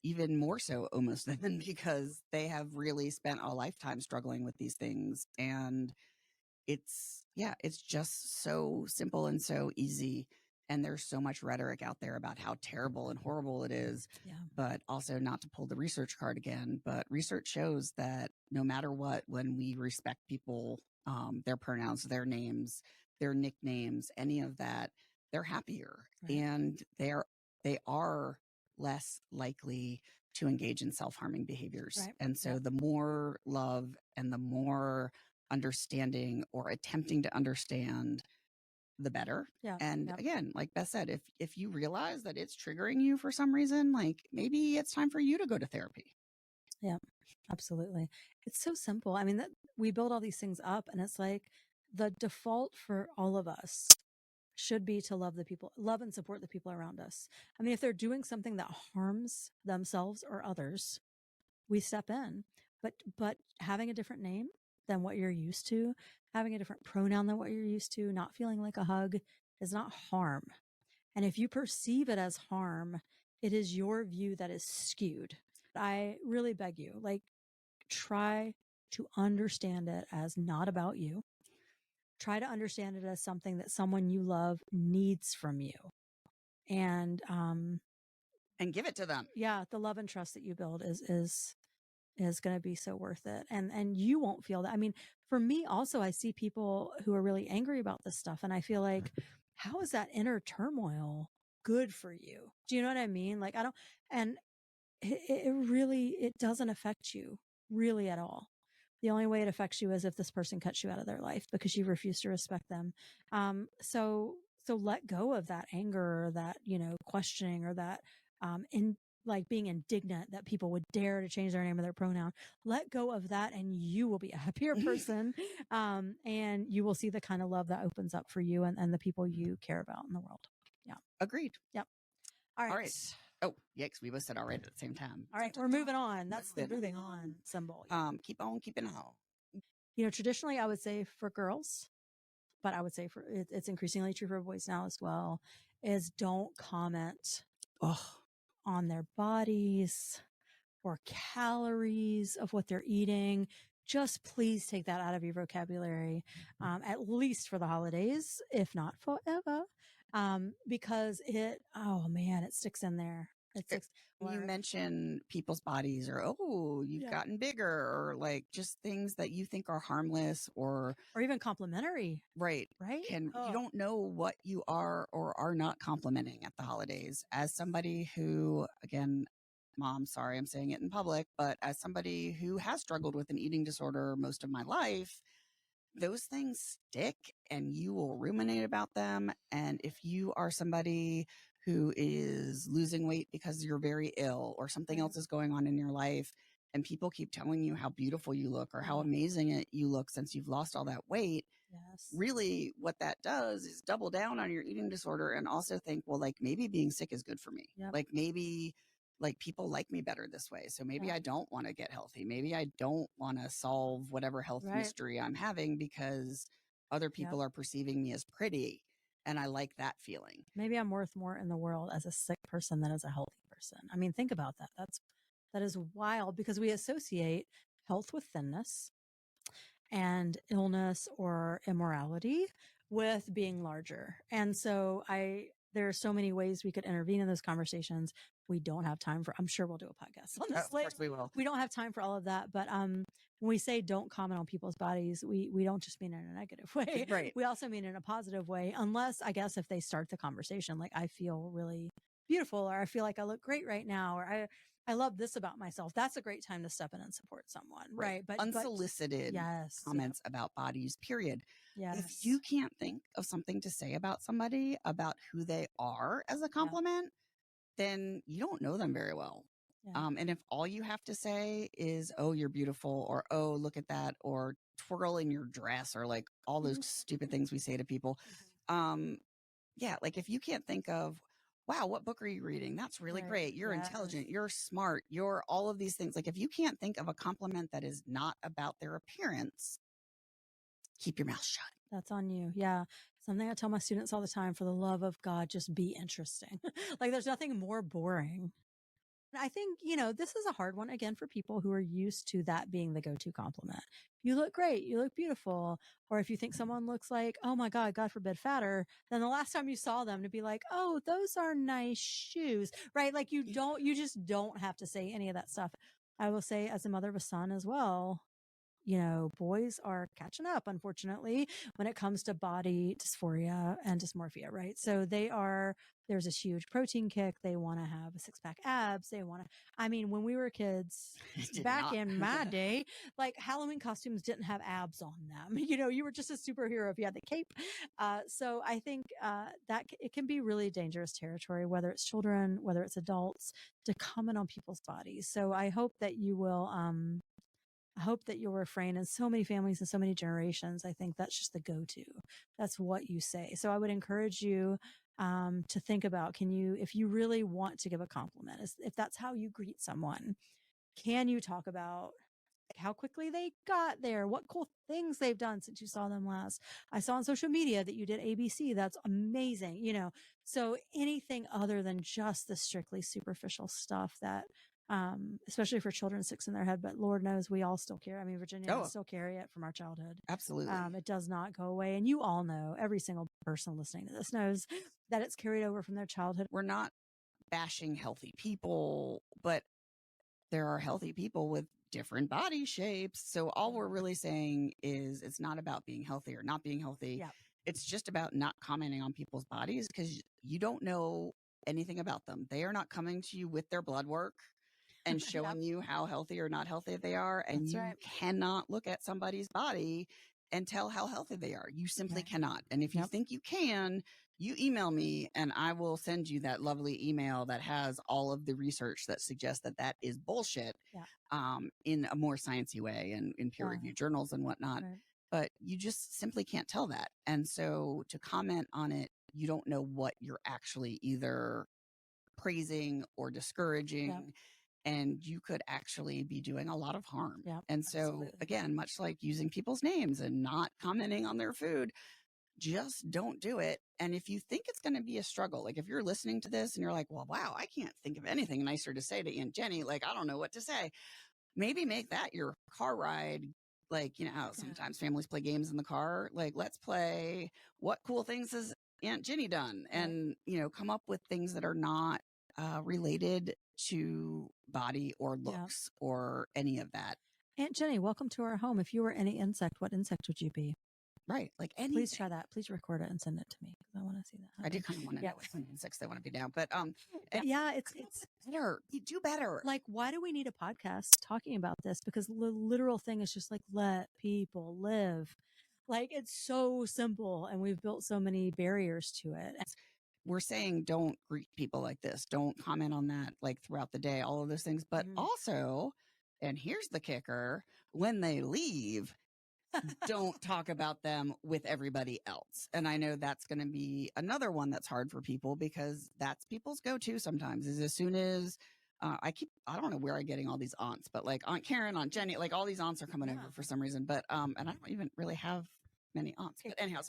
even more so almost than, because they have really spent a lifetime struggling with these things. And it's just so simple and so easy. And there's so much rhetoric out there about how terrible and horrible it is, but also, not to pull the research card again, but research shows that no matter what, when we respect people, their pronouns, their names, their nicknames, any of that, they're happier, and they are less likely to engage in self-harming behaviors. And so the more love and the more understanding or attempting to understand, the better. And again, like Beth said, if you realize that it's triggering you for some reason, like maybe it's time for you to go to therapy. Yeah, absolutely. It's so simple. I mean, we build all these things up, and it's like the default for all of us should be to love and support the people around us. I mean, if they're doing something that harms themselves or others, we step in. But having a different name than what you're used to, having a different pronoun than what you're used to, not feeling like a hug is not harm. And if you perceive it as harm, it is your view that is skewed. I really beg you, try to understand it as not about you. Try to understand it as something that someone you love needs from you. And give it to them. Yeah, the love and trust that you build is going to be so worth it. And you won't feel that. I mean, for me also, I see people who are really angry about this stuff, and I feel like, how is that inner turmoil good for you? Do you know what I mean? Like, I don't, and it really, it doesn't affect you really at all. The only way it affects you is if this person cuts you out of their life because you refuse to respect them. So let go of that anger, or that, questioning, or that, being indignant that people would dare to change their name or their pronoun. Let go of that, and you will be a happier person. And you will see the kind of love that opens up for you and the people you care about in the world. Yeah. Agreed. Yep. All right. Oh, yikes. We both said all right at the same time. All right. We're moving on. That's the moving on symbol. Keep on keeping on. Traditionally, I would say for girls, but I would say it's increasingly true for boys now as well, is don't comment on their bodies or calories of what they're eating. Just please take that out of your vocabulary, at least for the holidays, if not forever, because it sticks in there. It sticks. You mention people's bodies, or you've gotten bigger, or like just things that you think are harmless or even complimentary. Right. And you don't know what you are or are not complimenting at the holidays. As somebody who, again, Mom, sorry I'm saying it in public, but as somebody who has struggled with an eating disorder most of my life, those things stick and you will ruminate about them. And if you are somebody who is losing weight because you're very ill or something else is going on in your life, and people keep telling you how beautiful you look or how amazing you look since you've lost all that weight, really what that does is double down on your eating disorder and also think, well, like maybe being sick is good for me. Like maybe like people like me better this way. So maybe I don't want to get healthy. Maybe I don't want to solve whatever health mystery I'm having because other people are perceiving me as pretty. And I like that feeling. Maybe I'm worth more in the world as a sick person than as a healthy person. I mean, think about that. That is wild because we associate health with thinness and illness or immorality with being larger. And so there are so many ways we could intervene in those conversations. We don't have time for, I'm sure we'll do a podcast on this Of course we will. We don't have time for all of that. But when we say don't comment on people's bodies, we don't just mean it in a negative way. Right. We also mean it in a positive way, unless I guess if they start the conversation, like I feel really beautiful, or I feel like I look great right now, or I love this about myself. That's a great time to step in and support someone. Right. But unsolicited comments about bodies, period. If you can't think of something to say about somebody, about who they are as a compliment, then you don't know them very well. And if all you have to say is, oh, you're beautiful, or, oh, look at that, or twirl in your dress, or like all those stupid things we say to people. Like if you can't think of, wow, what book are you reading? That's really great. You're intelligent. You're smart. You're all of these things. Like if you can't think of a compliment that is not about their appearance, keep your mouth shut. That's on you. Yeah. Something I tell my students all the time, for the love of God, just be interesting. Like there's nothing more boring. I think, this is a hard one again for people who are used to that being the go-to compliment. You look great. You look beautiful. Or if you think someone looks like, oh my God, God forbid, fatter, then the last time you saw them to be like, oh, those are nice shoes, right? Like you just don't have to say any of that stuff. I will say, as a mother of a son as well, boys are catching up, unfortunately, when it comes to body dysphoria and dysmorphia, right? So there's this huge protein kick. They want to have a 6-pack abs. When we were kids back in my day, like Halloween costumes didn't have abs on them. You were just a superhero if you had the cape. So I think that it can be really dangerous territory, whether it's children, whether it's adults, to comment on people's bodies. So I hope that you will, you'll refrain. In so many families and so many generations, I think that's just the go-to. That's what you say. So I would encourage you to think about, if you really want to give a compliment, if that's how you greet someone, can you talk about how quickly they got there, what cool things they've done since you saw them last? I saw on social media that you did ABC. That's amazing. So anything other than just the strictly superficial stuff that, especially for children, sticks in their head, but Lord knows we all still carry. I mean, Virginia still carry it from our childhood. Absolutely. It does not go away. And you all know, every single person listening to this knows that it's carried over from their childhood. We're not bashing healthy people, but there are healthy people with different body shapes. So all we're really saying is it's not about being healthy or not being healthy. Yeah. It's just about not commenting on people's bodies because you don't know anything about them. They are not coming to you with their blood work and showing you how healthy or not healthy they are. And you cannot look at somebody's body and tell how healthy they are. You simply cannot. And if you think you can, you email me and I will send you that lovely email that has all of the research that suggests that that is bullshit in a more sciencey way and in peer-reviewed journals and whatnot. Right. But you just simply can't tell that. And so to comment on it, you don't know what you're actually either praising or discouraging. And you could actually be doing a lot of harm. And so, again, much like using people's names and not commenting on their food, just don't do it. And if you think it's going to be a struggle, like if you're listening to this and you're like, well, wow, I can't think of anything nicer to say to Aunt Jenny. Like, I don't know what to say. Maybe make that your car ride. Like, how sometimes families play games in the car. Like, let's play what cool things has Aunt Jenny done? And, come up with things that are not related to body or looks or any of that. Aunt Jenny, welcome to our home. If you were any insect, what insect would you be? Right. Like anything. Please try that. Please record it and send it to me because I want to see that. I do kind of want to know what insects they want to be down. But it's better. You do better. Like, why do we need a podcast talking about this? Because the literal thing is just like, let people live. Like, it's so simple and we've built so many barriers to it. We're saying don't greet people like this. Don't comment on that like throughout the day, all of those things. But also And here's the kicker. When they leave, don't talk about them with everybody else. And I know that's going to be another one that's hard for people because that's people's go-to sometimes is as soon as I don't know where I'm getting all these aunts, but like Aunt Karen, Aunt Jenny, like all these aunts are coming over for some reason. But, and I don't even really have many aunts, but anyhow,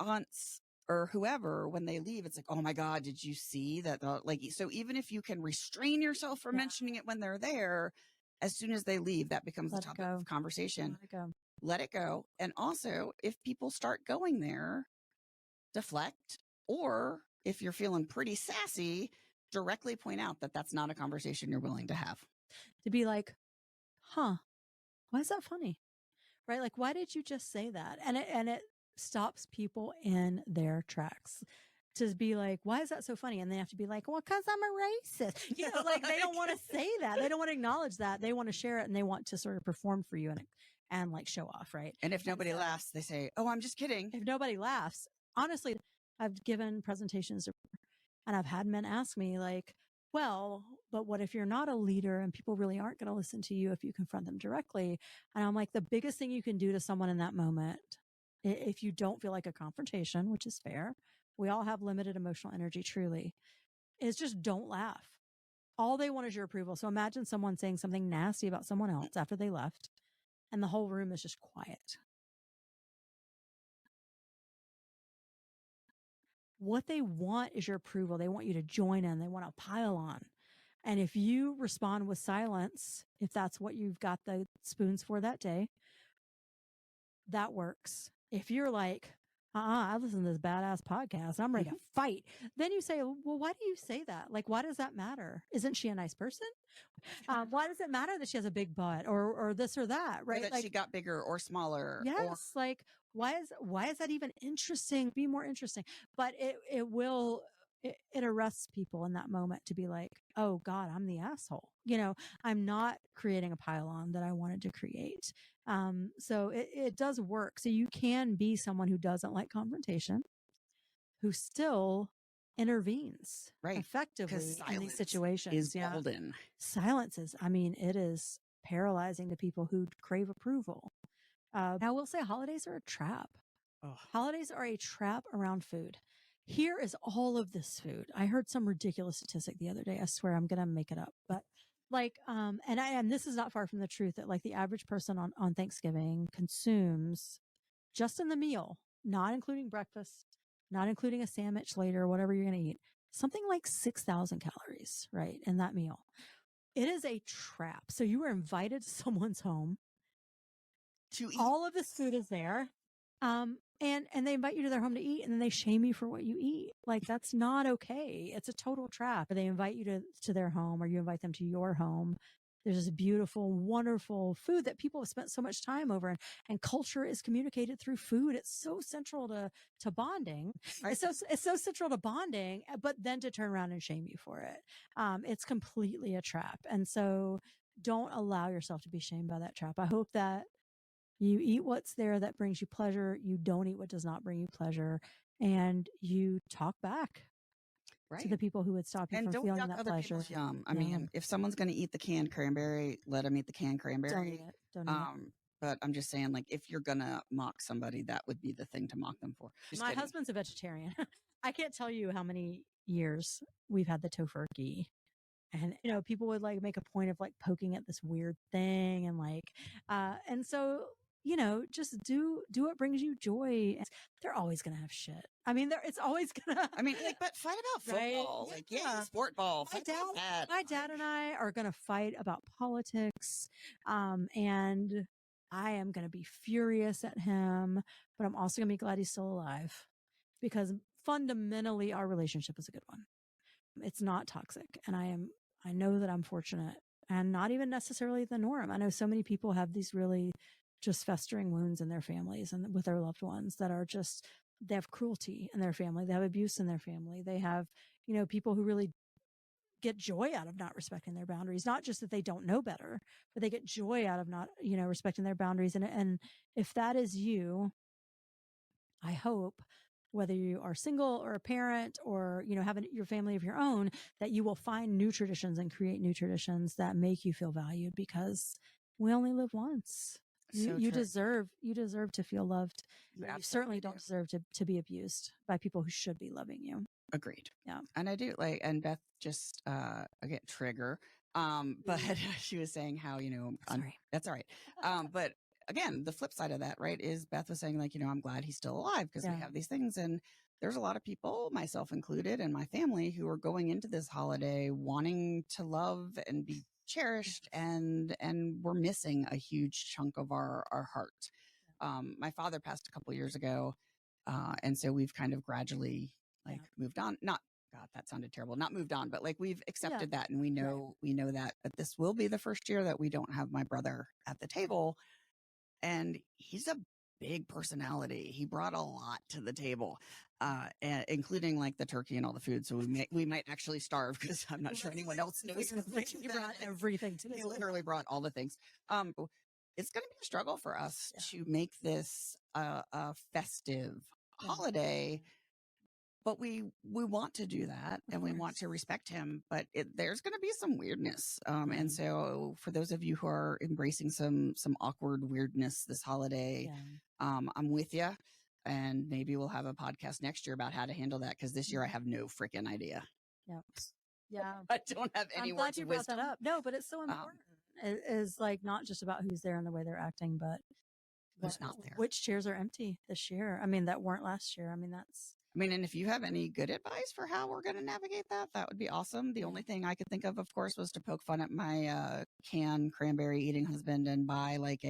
aunts or whoever, when they leave, it's like, oh my God, did you see that? Like, so even if you can restrain yourself from mentioning it when they're there, as soon as they leave, that becomes the topic of conversation. Let it go. And also, if people start going there, deflect, or if you're feeling pretty sassy, directly point out that that's not a conversation you're willing to have. To be like, huh, why is that funny? Right? Like, why did you just say that? And it stops people in their tracks. To be like, why is that so funny? And they have to be like, well, because I'm a racist. You know, like they don't want to say that. They don't want to acknowledge that. They want to share it and they want to sort of perform for you and like show off, right? And if nobody laughs, they say, oh, I'm just kidding. If nobody laughs, honestly, I've given presentations and I've had men ask me like, well, but what if you're not a leader and people really aren't going to listen to you if you confront them directly? And I'm like, the biggest thing you can do to someone in that moment, if you don't feel like a confrontation, which is fair, we all have limited emotional energy, truly, is just don't laugh. All they want is your approval. So imagine someone saying something nasty about someone else after they left and the whole room is just quiet. What they want is your approval. They want you to join in. They want to pile on. And if you respond with silence, if that's what you've got the spoons for that day, that works. If you're like, I listen to this badass podcast, I'm ready to fight. Then you say, well, why do you say that? Like, why does that matter? Isn't she a nice person? Why does it matter that she has a big butt or this or that? Right? Or that like, she got bigger or smaller. Yes. Like, why is that even interesting? Be more interesting. But it arrests people in that moment to be like, oh God, I'm the asshole. You know, I'm not creating a pylon that I wanted to create. So it does work. So you can be someone who doesn't like confrontation, who still intervenes effectively in these situations. Is golden. Silence is, I mean, it is paralyzing to people who crave approval. I will say holidays are a trap. Holidays are a trap around food. Here is all of this food. I heard some ridiculous statistic the other day. I swear I'm going to make it up, but like, and this is not far from the truth that like the average person on Thanksgiving consumes just in the meal, not including breakfast, not including a sandwich later, or whatever you're going to eat, something like 6,000 calories, right? In that meal. It is a trap. So you were invited to someone's home to eat. All of this food is there. And they invite you to their home to eat and then they shame you for what you eat. Like that's not okay. It's a total trap. Or they invite you to their home or you invite them to your home. There's this beautiful, wonderful food that people have spent so much time over and culture is communicated through food. It's so central to bonding. Right. It's so central to bonding, but then to turn around and shame you for it. It's completely a trap. And so don't allow yourself to be shamed by that trap. I hope that you eat what's there that brings you pleasure. You don't eat what does not bring you pleasure. And you talk back to the people who would stop you from feeling that pleasure. Yum. I mean, if someone's going to eat the canned cranberry, let them eat the canned cranberry. Don't eat it. Don't eat it. But I'm just saying, like, if you're going to mock somebody, that would be the thing to mock them for. My husband's a vegetarian. I can't tell you how many years we've had the tofurkey. And, you know, people would like make a point of like poking at this weird thing and like, and so, you know, just do what brings you joy. They're always going to have shit. I mean, it's always going to, I mean, like, but fight about football. Right? Like, sport ball. My dad and I are going to fight about politics. And I am going to be furious at him, but I'm also going to be glad he's still alive because fundamentally our relationship is a good one. It's not toxic. And I know that I'm fortunate and not even necessarily the norm. I know so many people have these really just festering wounds in their families and with their loved ones that are just, they have cruelty in their family. They have abuse in their family. They have, you know, people who really get joy out of not respecting their boundaries. Not just that they don't know better, but they get joy out of not, you know, respecting their boundaries. And if that is you, I hope whether you are single or a parent or, have your family of your own, that you will find new traditions and create new traditions that make you feel valued, because we only live once. You true. deserve to feel loved. You You certainly don't deserve to be abused by people who should be loving you. Agreed. Yeah. And I do and Beth just, again, trigger. But she was saying how, Sorry. that's all right. But again, the flip side of that, right, is Beth was saying, like, I'm glad he's still alive because we have these things. And there's a lot of people, myself included, and my family, who are going into this holiday wanting to love and be cherished, and we're missing a huge chunk of our heart. My father passed a couple years ago. And so we've kind of gradually moved on. Not, God, that sounded terrible. Not moved on, but like we've accepted that, and we know that. But this will be the first year that we don't have my brother at the table, and he's a big personality. He brought a lot to the table, including like the turkey and all the food. So we might actually starve, because I'm not sure anyone else knows. He brought everything to the He literally brought all the things. It's going to be a struggle for us to make this a festive holiday. But we want to do that, and we want to respect him, but there's going to be some weirdness. And so for those of you who are embracing some awkward weirdness this holiday, I'm with you. And maybe we'll have a podcast next year about how to handle that, because this year I have no freaking idea. Yeah. I don't have any I'm words glad you of brought wisdom. that up. No, but it's so important. It is like not just about who's there and the way they're acting, but who's not there. Which chairs are empty this year? I mean, that weren't last year. I mean, and if you have any good advice for how we're going to navigate that, that would be awesome. The only thing I could think of course, was to poke fun at my canned cranberry eating husband and buy like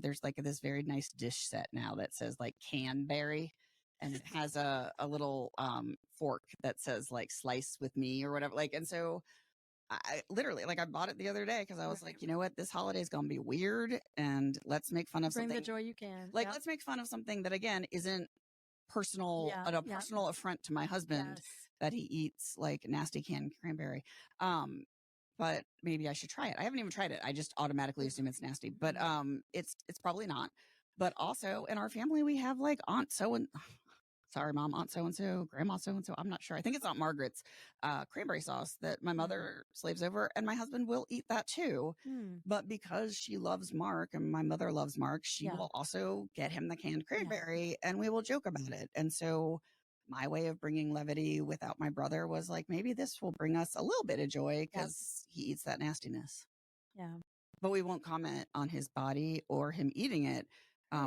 there's like this very nice dish set now that says like canberry, and it has a little fork that says like slice with me or whatever. And so I literally, I bought it the other day because I was like, you know what, this holiday is going to be weird, and let's make fun of bring something. the joy you can. Let's make fun of something that again isn't personal, personal affront to my husband that he eats like nasty canned cranberry. But maybe I should try it. I haven't even tried it. I just automatically assume it's nasty, but it's probably not. But also in our family, we have like Aunt Mom, Aunt so-and-so, Grandma so-and-so. I'm not sure. I think it's Aunt Margaret's cranberry sauce that my mother slaves over, and my husband will eat that too. But because she loves Mark and my mother loves Mark, she will also get him the canned cranberry, and we will joke about it. And so my way of bringing levity without my brother was like, maybe this will bring us a little bit of joy because he eats that nastiness. Yeah. But we won't comment on his body or him eating it.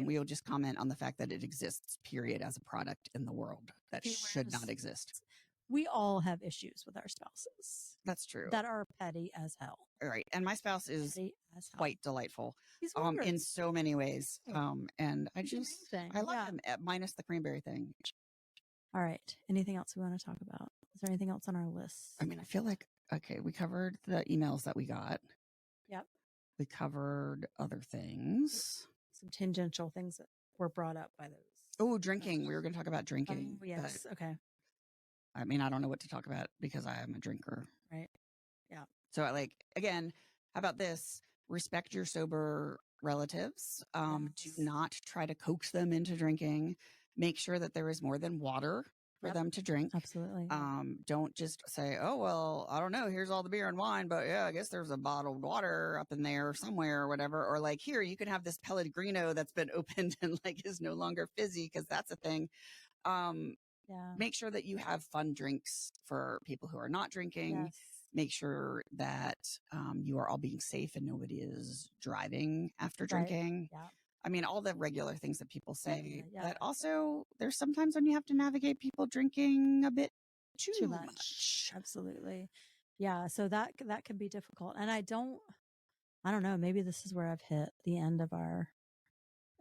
We will just comment on the fact that it exists, period, as a product in the world that should not exist. We all have issues with our spouses. That's true. That are petty as hell. All right. And my spouse is quite delightful in so many ways. And I like him, minus the cranberry thing. All right. Anything else we want to talk about? Is there anything else on our list? I mean, I feel like, okay, we covered the emails that we got. Yep. We covered other things. Some tangential things that were brought up by those. Oh, drinking. We were going to talk about drinking. Yes. Okay. I mean, I don't know what to talk about because I am a drinker. Right. Yeah. So again, how about this? Respect your sober relatives. Do not try to coax them into drinking. Make sure that there is more than water for them to drink. Absolutely. Don't just say, oh, well, I don't know. Here's all the beer and wine, but yeah, I guess there's a bottled water up in there somewhere or whatever. Or like, here, you can have this Pellegrino that's been opened and like is no longer fizzy, because that's a thing. Make sure that you have fun drinks for people who are not drinking. Yes. Make sure that you are all being safe and nobody is driving after drinking. Yeah. I mean, all the regular things that people say, but also there's sometimes when you have to navigate people drinking a bit too much. Absolutely. Yeah. So that can be difficult. And I don't know, maybe this is where I've hit the end of our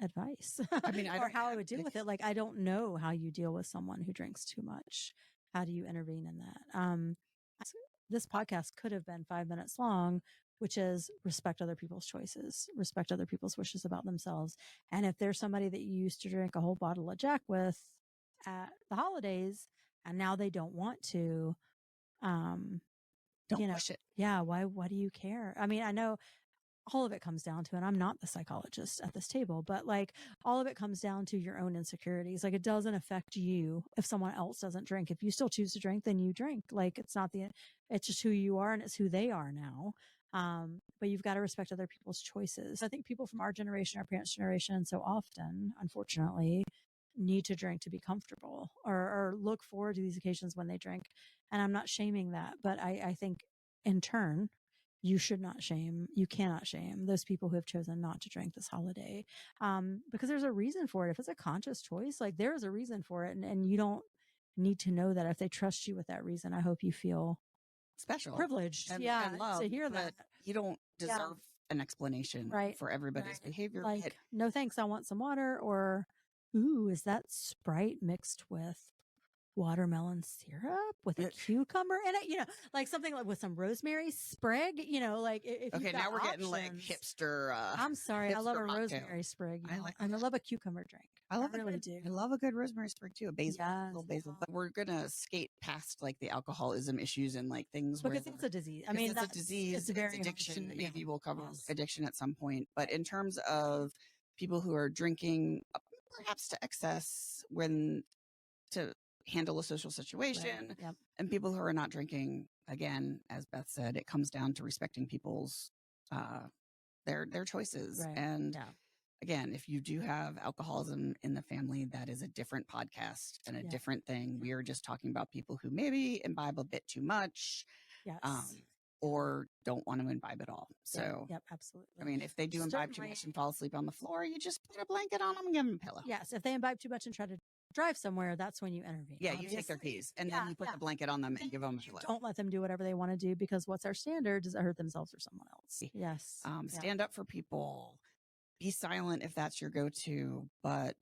advice. I mean, or how I would deal with it. Like, I don't know how you deal with someone who drinks too much. How do you intervene in that? This podcast could have been 5 minutes long, which is respect other people's choices, respect other people's wishes about themselves. And if there's somebody that you used to drink a whole bottle of Jack with at the holidays and now they don't want to, don't push it. Yeah. Why do you care? I mean, I know all of it comes down to, and I'm not the psychologist at this table, but like all of it comes down to your own insecurities. Like it doesn't affect you if someone else doesn't drink. If you still choose to drink, then you drink. Like it's just who you are and it's who they are now. But you've got to respect other people's choices. I think people from our generation, our parents' generation, so often, unfortunately, need to drink to be comfortable or look forward to these occasions when they drink. And I'm not shaming that, but I think in turn, you cannot shame those people who have chosen not to drink this holiday. Because there's a reason for it. If it's a conscious choice, like there is a reason for it. And you don't need to know that. If they trust you with that reason, I hope you feel special, privileged. and to hear but that. you don't deserve an explanation for everybody's behavior. Like, no thanks, I want some water, or, ooh, is that Sprite mixed with watermelon syrup with a cucumber in it? Like something like with some rosemary sprig, like if okay, now we're getting like options. hipster. I'm sorry, I love a cocktail. rosemary sprig. I love a cucumber drink. I really do. I love a good rosemary sprig too. A basil, Yes. basil. But we're gonna skate past like the alcoholism issues and like things because it's a disease. I mean, it's a disease. It's very addiction. hard Maybe we'll cover addiction at some point. But in terms of people who are drinking, perhaps to excess when to handle a social situation, and people who are not drinking, again, as Beth said, it comes down to respecting people's their choices. And again, if you do have alcoholism in the family, that is a different podcast and a different thing. We are just talking about people who maybe imbibe a bit too much, or don't want to imbibe at all. So, absolutely. I mean, if they do imbibe too much and fall asleep on the floor, you just put a blanket on them and give them a pillow. Yes, if they imbibe too much and try to drive somewhere, that's when you intervene. Yeah, you take their keys and then you put the blanket on them and give them a pillow. Don't let them do whatever they want to do, because what's our standard? Does it hurt themselves or someone else? Yes. Stand up for people. Be silent if that's your go-to, but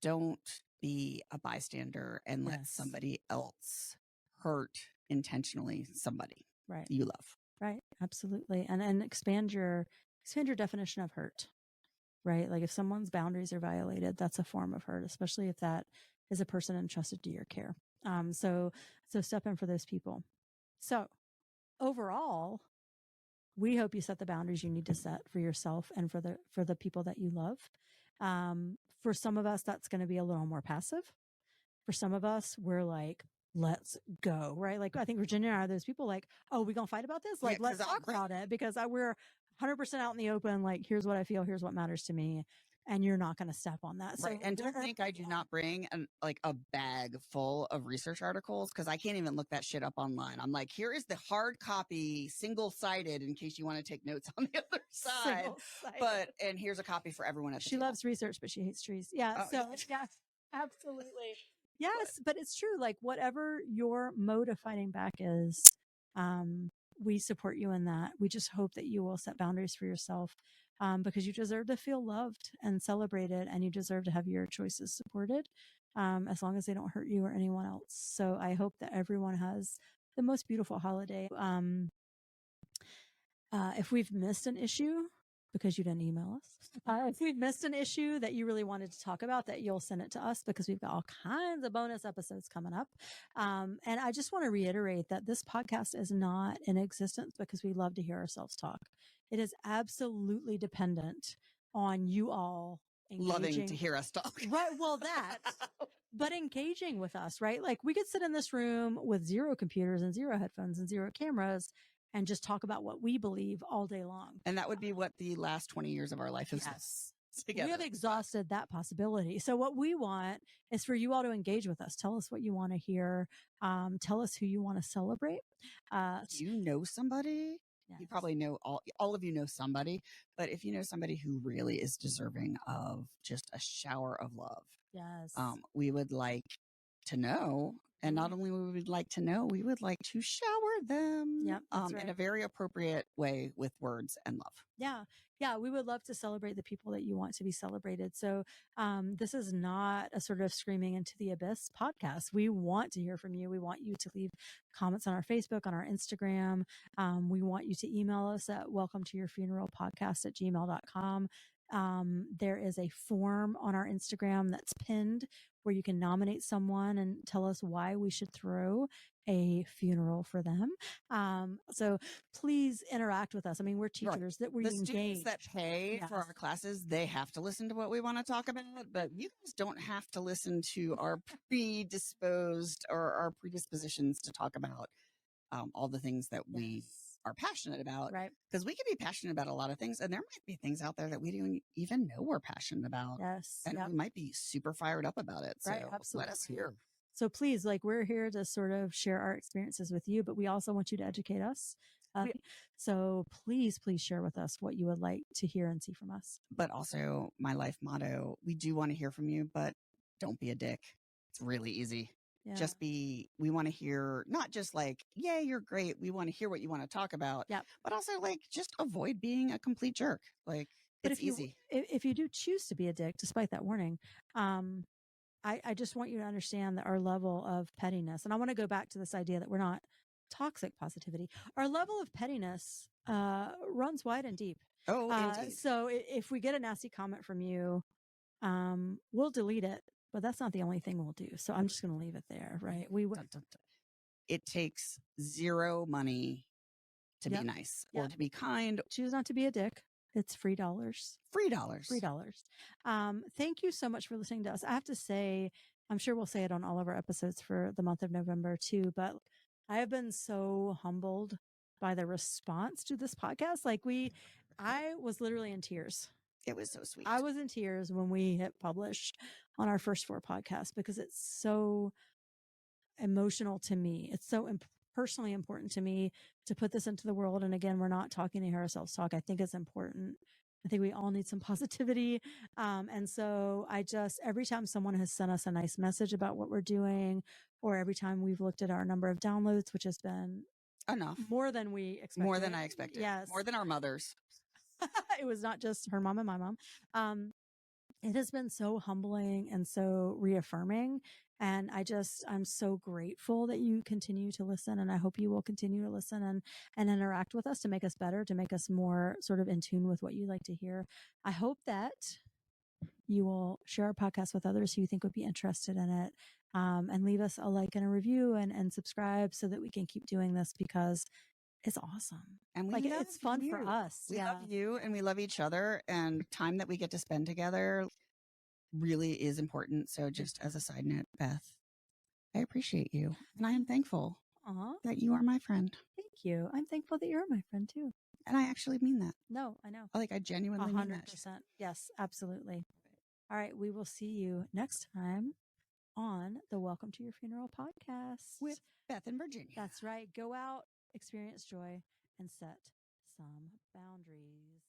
don't be a bystander and let somebody else hurt intentionally somebody you love. Right. Absolutely. And expand your definition of hurt. Right. Like if someone's boundaries are violated, that's a form of hurt, especially if that is a person entrusted to your care. So step in for those people. So overall, we hope you set the boundaries you need to set for yourself and for the people that you love. For some of us, that's going to be a little more passive. For some of us, we're like, let's go, right? Like I think Virginia and I are those people like, oh, we gonna fight about this? Like, let's talk about it, because we're 100% out in the open. Like, here's what I feel. Here's what matters to me. And you're not going to step on that. Right. And don't think I do not bring a bag full of research articles, because I can't even look that shit up online. I'm like, here is the hard copy, single-sided, in case you want to take notes on the other side. And here's a copy for everyone at the table. Loves research, but she hates trees. Yeah. Yes, absolutely. Yes, but it's true. Like whatever your mode of fighting back is, we support you in that. We just hope that you will set boundaries for yourself, because you deserve to feel loved and celebrated, and you deserve to have your choices supported, as long as they don't hurt you or anyone else. So I hope that everyone has the most beautiful holiday. If we've missed an issue, because you didn't email us, if we've missed an issue that you really wanted to talk about, that you'll send it to us, because we've got all kinds of bonus episodes coming up. And I just want to reiterate that this podcast is not in existence because we love to hear ourselves talk. It is absolutely dependent on you all loving to hear us talk. Right. Well, but engaging with us, right? Like we could sit in this room with 0 computers and 0 headphones and 0 cameras and just talk about what we believe all day long. And that would be what the last 20 years of our life is. Together. We have exhausted that possibility. So what we want is for you all to engage with us. Tell us what you want to hear. Tell us who you want to celebrate. Do you know somebody? Yes. You probably know all of you know somebody, but if you know somebody who really is deserving of just a shower of love, yes, we would like to know. And not only would we like to know, we would like to shower them in a very appropriate way with words and love. Yeah. Yeah. We would love to celebrate the people that you want to be celebrated. So this is not a sort of screaming into the abyss podcast. We want to hear from you. We want you to leave comments on our Facebook, on our Instagram. We want you to email us at welcometoyourfuneralpodcast@gmail.com. There is a form on our Instagram that's pinned where you can nominate someone and tell us why we should throw a funeral for them. So please interact with us. I mean, we're teachers that we The students engage. that pay for Yes. our classes, they have to listen to what we want to talk about, but you guys don't have to listen to our predisposed or our predispositions to talk about all the things that we are passionate about. Right. Because we can be passionate about a lot of things, and there might be things out there that we don't even know we're passionate about. Yes. And Yep. we might be super fired up about it. So Right, let absolutely. us hear. So please, like, we're here to sort of share our experiences with you, but we also want you to educate us. So please share with us what you would like to hear and see from us. But also my life motto, we do want to hear from you, but don't be a dick. It's really easy. Yeah. We want to hear not just like, yay, you're great. We want to hear what you want to talk about, Yep. but also like just avoid being a complete jerk. Like But it's easy. If you do choose to be a dick, despite that warning, I just want you to understand that our level of pettiness, and I want to go back to this idea that we're not toxic positivity. Our level of pettiness runs wide and deep. Oh, indeed. So if we get a nasty comment from you, we'll delete it, but that's not the only thing we'll do. So I'm just going to leave it there, right? It takes zero money to be nice or to be kind. Choose not to be a dick. It's $free. $3. Thank you so much for listening to us. I have to say, I'm sure we'll say it on all of our episodes for the month of November too, but I have been so humbled by the response to this podcast. Like I was literally in tears. It was so sweet. I was in tears when we hit publish on our first 4 podcasts because it's so emotional to me. It's so personally important to me to put this into the world. And again, we're not talking to hear ourselves talk. I think it's important. I think we all need some positivity. And so every time someone has sent us a nice message about what we're doing, or every time we've looked at our number of downloads, which has been enough, more than we expected. More than I expected. Yes. More than our mothers. It was not just her mom and my mom. It has been so humbling and so reaffirming. And I'm so grateful that you continue to listen. And I hope you will continue to listen and interact with us to make us better, to make us more sort of in tune with what you like to hear. I hope that you will share our podcast with others who you think would be interested in it. And leave us a like and a review and subscribe so that we can keep doing this because it's awesome. And it's fun for us. We love you and we love each other, and time that we get to spend together really is important. So just as a side note, Beth, I appreciate you and I am thankful that you are my friend. Thank you. I'm thankful that you're my friend too. And I actually mean that. No, I know. Like I genuinely mean that. 100%. Yes, absolutely. All right. We will see you next time on the Welcome to Your Funeral podcast with Beth and Virginia. That's right. Go out, experience joy, and set some boundaries.